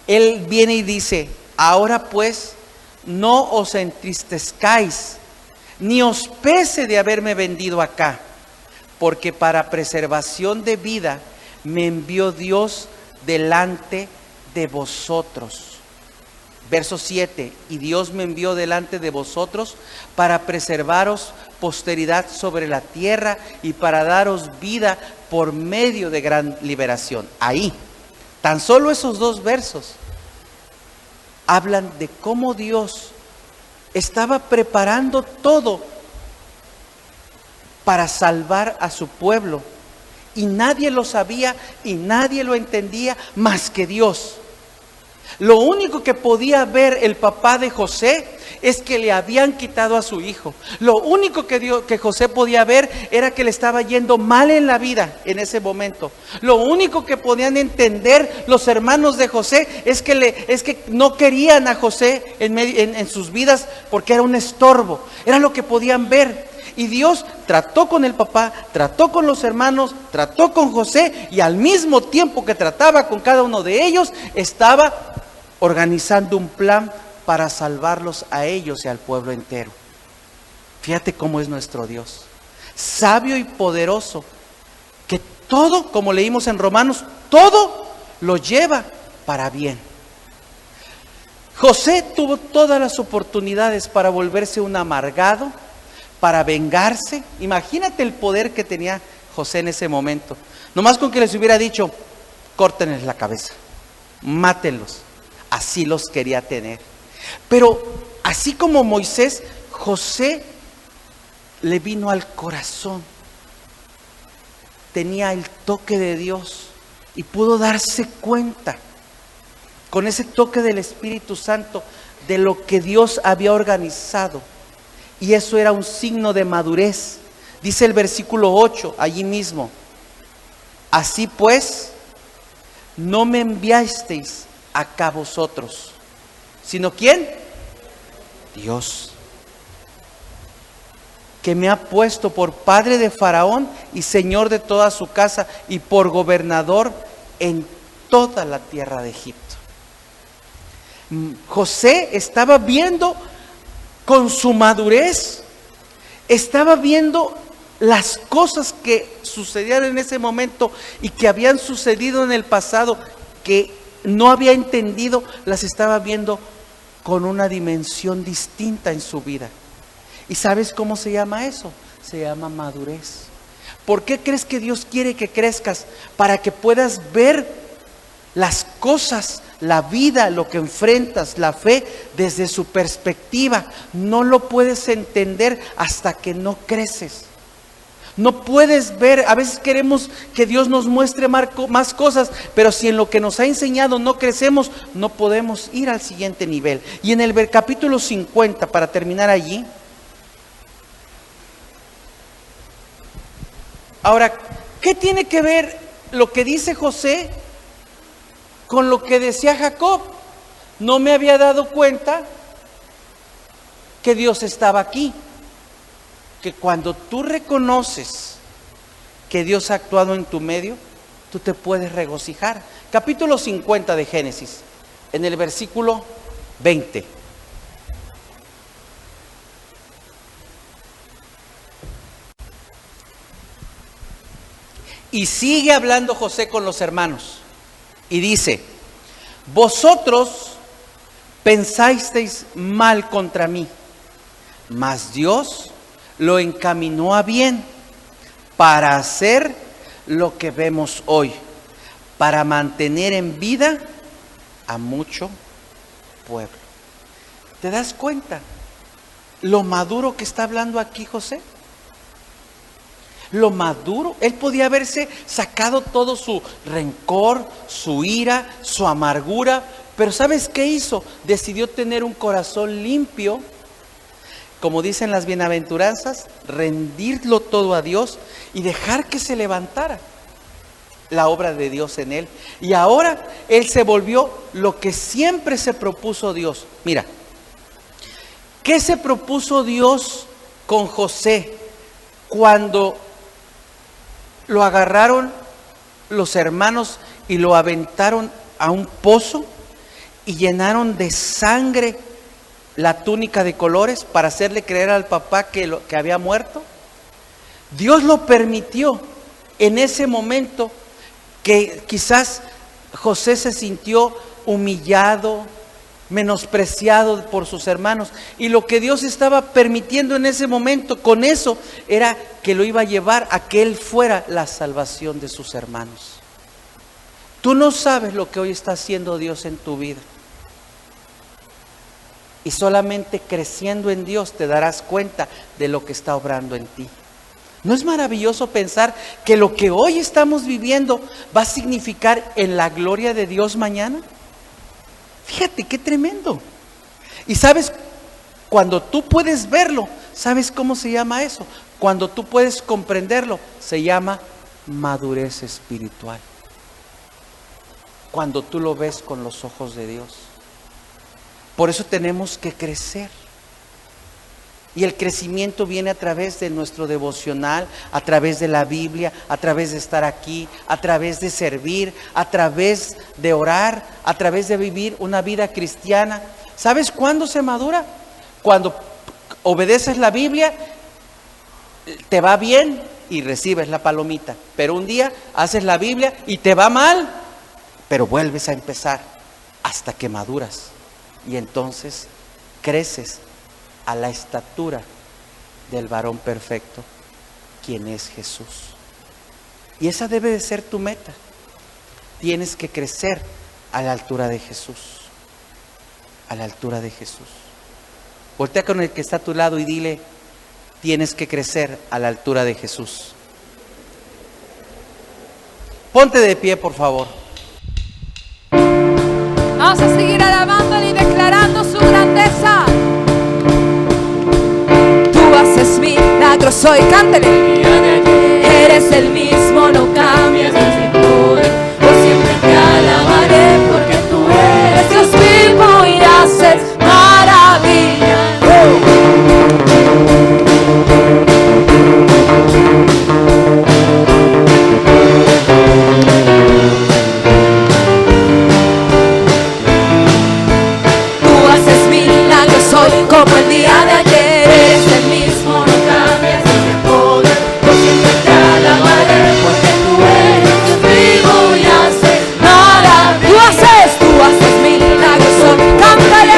Él viene y dice: ahora pues no os entristezcáis, ni os pese de haberme vendido acá, porque para preservación de vida me envió Dios delante de vosotros. Verso 7, y Dios me envió delante de vosotros para preservaros posteridad sobre la tierra y para daros vida por medio de gran liberación. Ahí, tan solo esos 2 versos hablan de cómo Dios estaba preparando todo para salvar a su pueblo. Y nadie lo sabía y nadie lo entendía más que Dios. Lo único que podía ver el papá de José es que le habían quitado a su hijo. Lo único que José podía ver era que le estaba yendo mal en la vida en ese momento. Lo único que podían entender los hermanos de José es que no querían a José en sus vidas porque era un estorbo. Era lo que podían ver. Y Dios trató con el papá, trató con los hermanos, trató con José, y al mismo tiempo que trataba con cada uno de ellos, estaba organizando un plan para salvarlos a ellos y al pueblo entero. Fíjate cómo es nuestro Dios, sabio y poderoso, que todo, como leímos en Romanos, todo lo lleva para bien. José tuvo todas las oportunidades para volverse un amargado, para vengarse. Imagínate el poder que tenía José en ese momento. Nomás con que les hubiera dicho: córtenles la cabeza, mátenlos. Así los quería tener. Pero así como Moisés, José le vino al corazón. Tenía el toque de Dios y pudo darse cuenta, con ese toque del Espíritu Santo, de lo que Dios había organizado. Y eso era un signo de madurez. Dice el versículo 8, allí mismo: así pues, no me enviasteis acá vosotros, sino ¿quién? Dios, que me ha puesto por padre de Faraón y señor de toda su casa y por gobernador en toda la tierra de Egipto. José estaba viendo con su madurez, estaba viendo las cosas que sucedían en ese momento y que habían sucedido en el pasado, que no había entendido, las estaba viendo con una dimensión distinta en su vida. ¿Y sabes cómo se llama eso? Se llama madurez. ¿Por qué crees que Dios quiere que crezcas? Para que puedas ver las cosas, la vida, lo que enfrentas, la fe, desde su perspectiva. No lo puedes entender hasta que no creces. No puedes ver, a veces queremos que Dios nos muestre más cosas, pero si en lo que nos ha enseñado no crecemos, no podemos ir al siguiente nivel. Y en el capítulo 50, para terminar allí. Ahora, ¿qué tiene que ver lo que dice José con lo que decía Jacob? No me había dado cuenta que Dios estaba aquí. Que cuando tú reconoces que Dios ha actuado en tu medio, tú te puedes regocijar. Capítulo 50 de Génesis, en el versículo 20. Y sigue hablando José con los hermanos. Y dice: vosotros pensasteis mal contra mí, mas Dios lo encaminó a bien para hacer lo que vemos hoy, para mantener en vida a mucho pueblo. ¿Te das cuenta lo maduro que está hablando aquí José? Lo maduro. Él podía haberse sacado todo su rencor, su ira, su amargura, pero ¿sabes qué hizo? Decidió tener un corazón limpio, como dicen las bienaventuranzas, rendirlo todo a Dios y dejar que se levantara la obra de Dios en él. Y ahora él se volvió lo que siempre se propuso Dios. Mira, ¿qué se propuso Dios con José cuando lo agarraron los hermanos y lo aventaron a un pozo y llenaron de sangre la túnica de colores para hacerle creer al papá que había muerto? Dios lo permitió en ese momento que quizás José se sintió humillado, menospreciado por sus hermanos, y lo que Dios estaba permitiendo en ese momento con eso era que lo iba a llevar a que él fuera la salvación de sus hermanos. Tú no sabes lo que hoy está haciendo Dios en tu vida, y solamente creciendo en Dios te darás cuenta de lo que está obrando en ti. ¿No es maravilloso pensar que lo que hoy estamos viviendo va a significar en la gloria de Dios mañana? Fíjate qué tremendo. Y sabes, cuando tú puedes verlo, ¿sabes cómo se llama eso? Cuando tú puedes comprenderlo, se llama madurez espiritual. Cuando tú lo ves con los ojos de Dios. Por eso tenemos que crecer. Y el crecimiento viene a través de nuestro devocional, a través de la Biblia, a través de estar aquí, a través de servir, a través de orar, a través de vivir una vida cristiana. ¿Sabes cuándo se madura? Cuando obedeces la Biblia, te va bien y recibes la palomita. Pero un día haces la Biblia y te va mal, pero vuelves a empezar hasta que maduras. Y entonces creces a la estatura del varón perfecto, quien es Jesús. Y esa debe de ser tu meta. Tienes que crecer a la altura de Jesús. A la altura de Jesús. Voltea con el que está a tu lado y dile: tienes que crecer a la altura de Jesús. Ponte de pie, por favor. Vamos a seguir alabándole y declarando su grandeza. Haces milagros hoy, cántale. Eres el mismo, no cambias desde poder. Por siempre te alabaré porque tú eres Dios vivo y haces maravillas. Tú haces milagros hoy como el día de ayer. Eres el mismo, no cambias desde poder. Por siempre te alabaré porque tú eres Dios vivo y haces maravillas. Tú haces milagros hoy, cántale.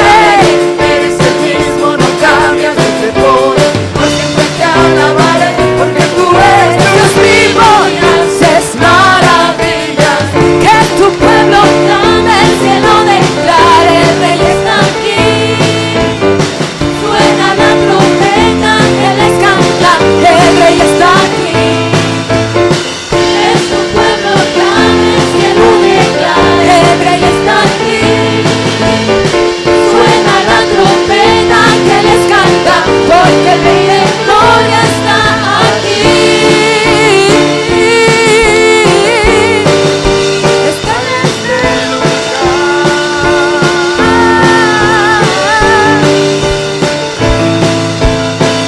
Eres el mismo, no cambias desde poder. Por siempre te alabaré porque tú eres Dios vivo y haces maravillas. Que tu pueblo clame, el cielo declare, el Rey está aquí. Suena la trompeta, ángeles cantan, el Rey está aquí. Es tu pueblo clame, el cielo declare, el Rey está aquí. Suena la trompeta, ángeles cantan, porque el Rey de gloria está aquí. Está en este lugar.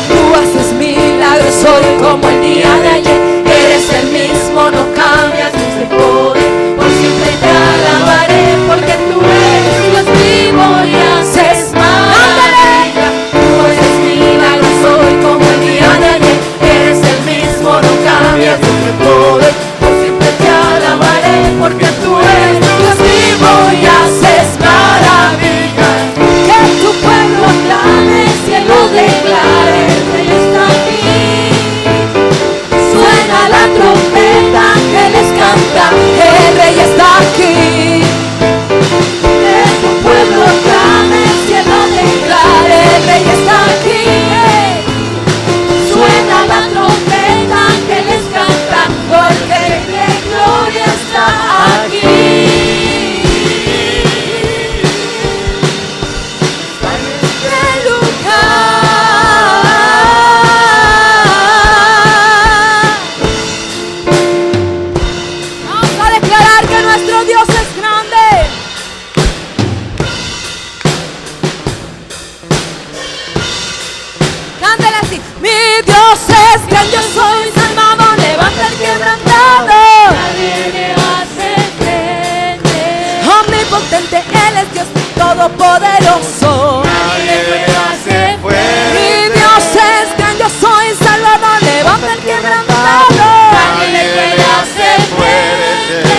Tú haces milagros hoy como el día de ayer. Eres el mismo, no cambias desde poder. Por siempre te alabaré porque tú eres Dios vivo y haces maravillas. Tú haces milagros hoy como el día de ayer. Eres el mismo, no cambias desde poder. Por así. Mi Dios es grandioso y salvador, levanta el quebrantado. Nadie le hace frente. Omnipotente, Él es Dios todopoderoso. Nadie le puede hacer frente. Mi Dios es grandioso y salvador, levanta el quebrantado. Nadie le puede hacer frente.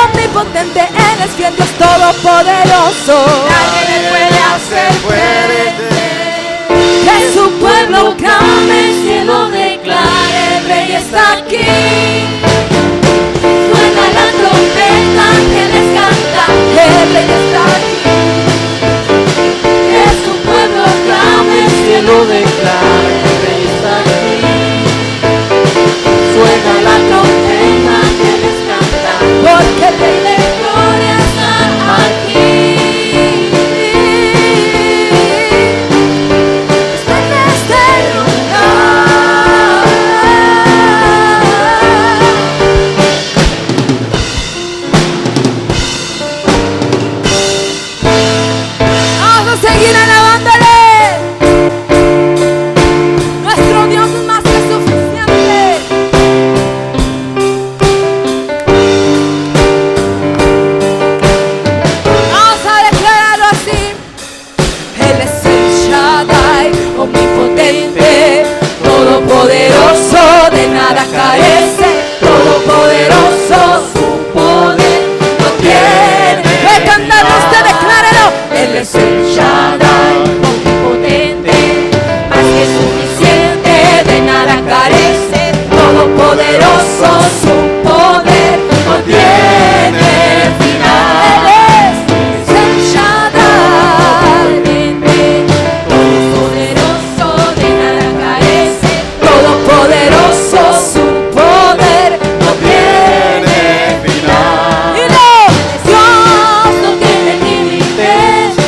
Omnipotente, Él es fiel Dios todopoderoso. Nadie le puede hacer frente. Que su pueblo clame, el cielo declare, el Rey está aquí. Suena la trompeta, ángeles cantan, el Rey está aquí. Que su pueblo clame, el cielo declare, el Rey está aquí. Suena la trompeta, ángeles cantan, porque el Rey de gloria está aquí. Seguir alabándole. Nuestro Dios es más que suficiente. Vamos a declararlo así. Él es el Shaddai, omnipotente, todopoderoso, de nada carece, todopoderoso, su poder no tiene. Ve cantando usted, declárelo. Él es el Shaddai, omnipotente, más que suficiente, de nada carece, todopoderoso, su poder no tiene final. Él es el Shaddai, todopoderoso, de nada carece, todopoderoso, su poder no tiene final. Y Dios no tiene límites.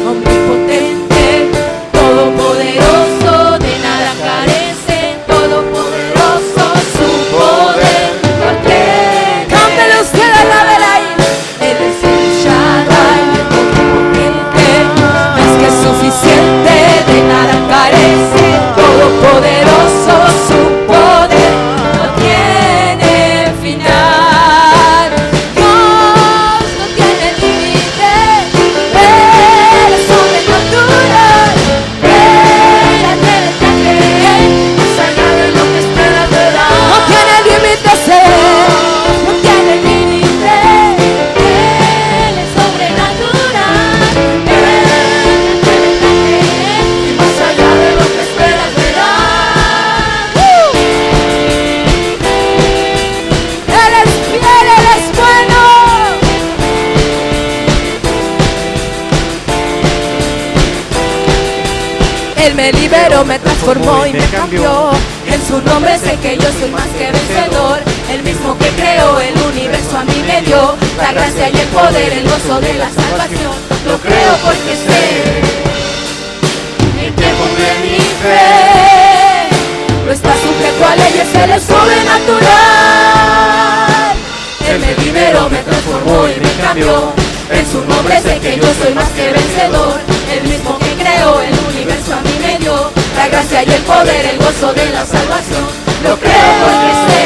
Omnipotente, todopoderoso, de nada carece, todopoderoso, su poder no tiene. Cántele usted a la ver ahí. Él es el Shaddai, omnipotente, más que suficiente, de nada carece, todopoderoso, su poder no tiene final. Dios no tiene límites. Él es sobrenatural. Él atrévete a creer, más allá de lo que esperas verás. No tiene límites, no tiene límites. Él es sobrenatural. Él atrévete a creer, y más allá de lo que esperas verás. Él es fiel, Él es bueno. Él me liberó, me transformó y me cambió. En su nombre sé que yo soy más que vencedor. El mismo que creó el universo a mí me dio la gracia y el poder, el gozo de la salvación. Lo creo porque sé en que pondré mi fe. No está sujeto a leyes, Él es sobrenatural. Él me liberó, me transformó y me cambió. En su nombre sé que yo soy más que vencedor. El mismo que creó el universo a mí me dio la gracia y el poder, el gozo de la salvación. Lo creo porque sé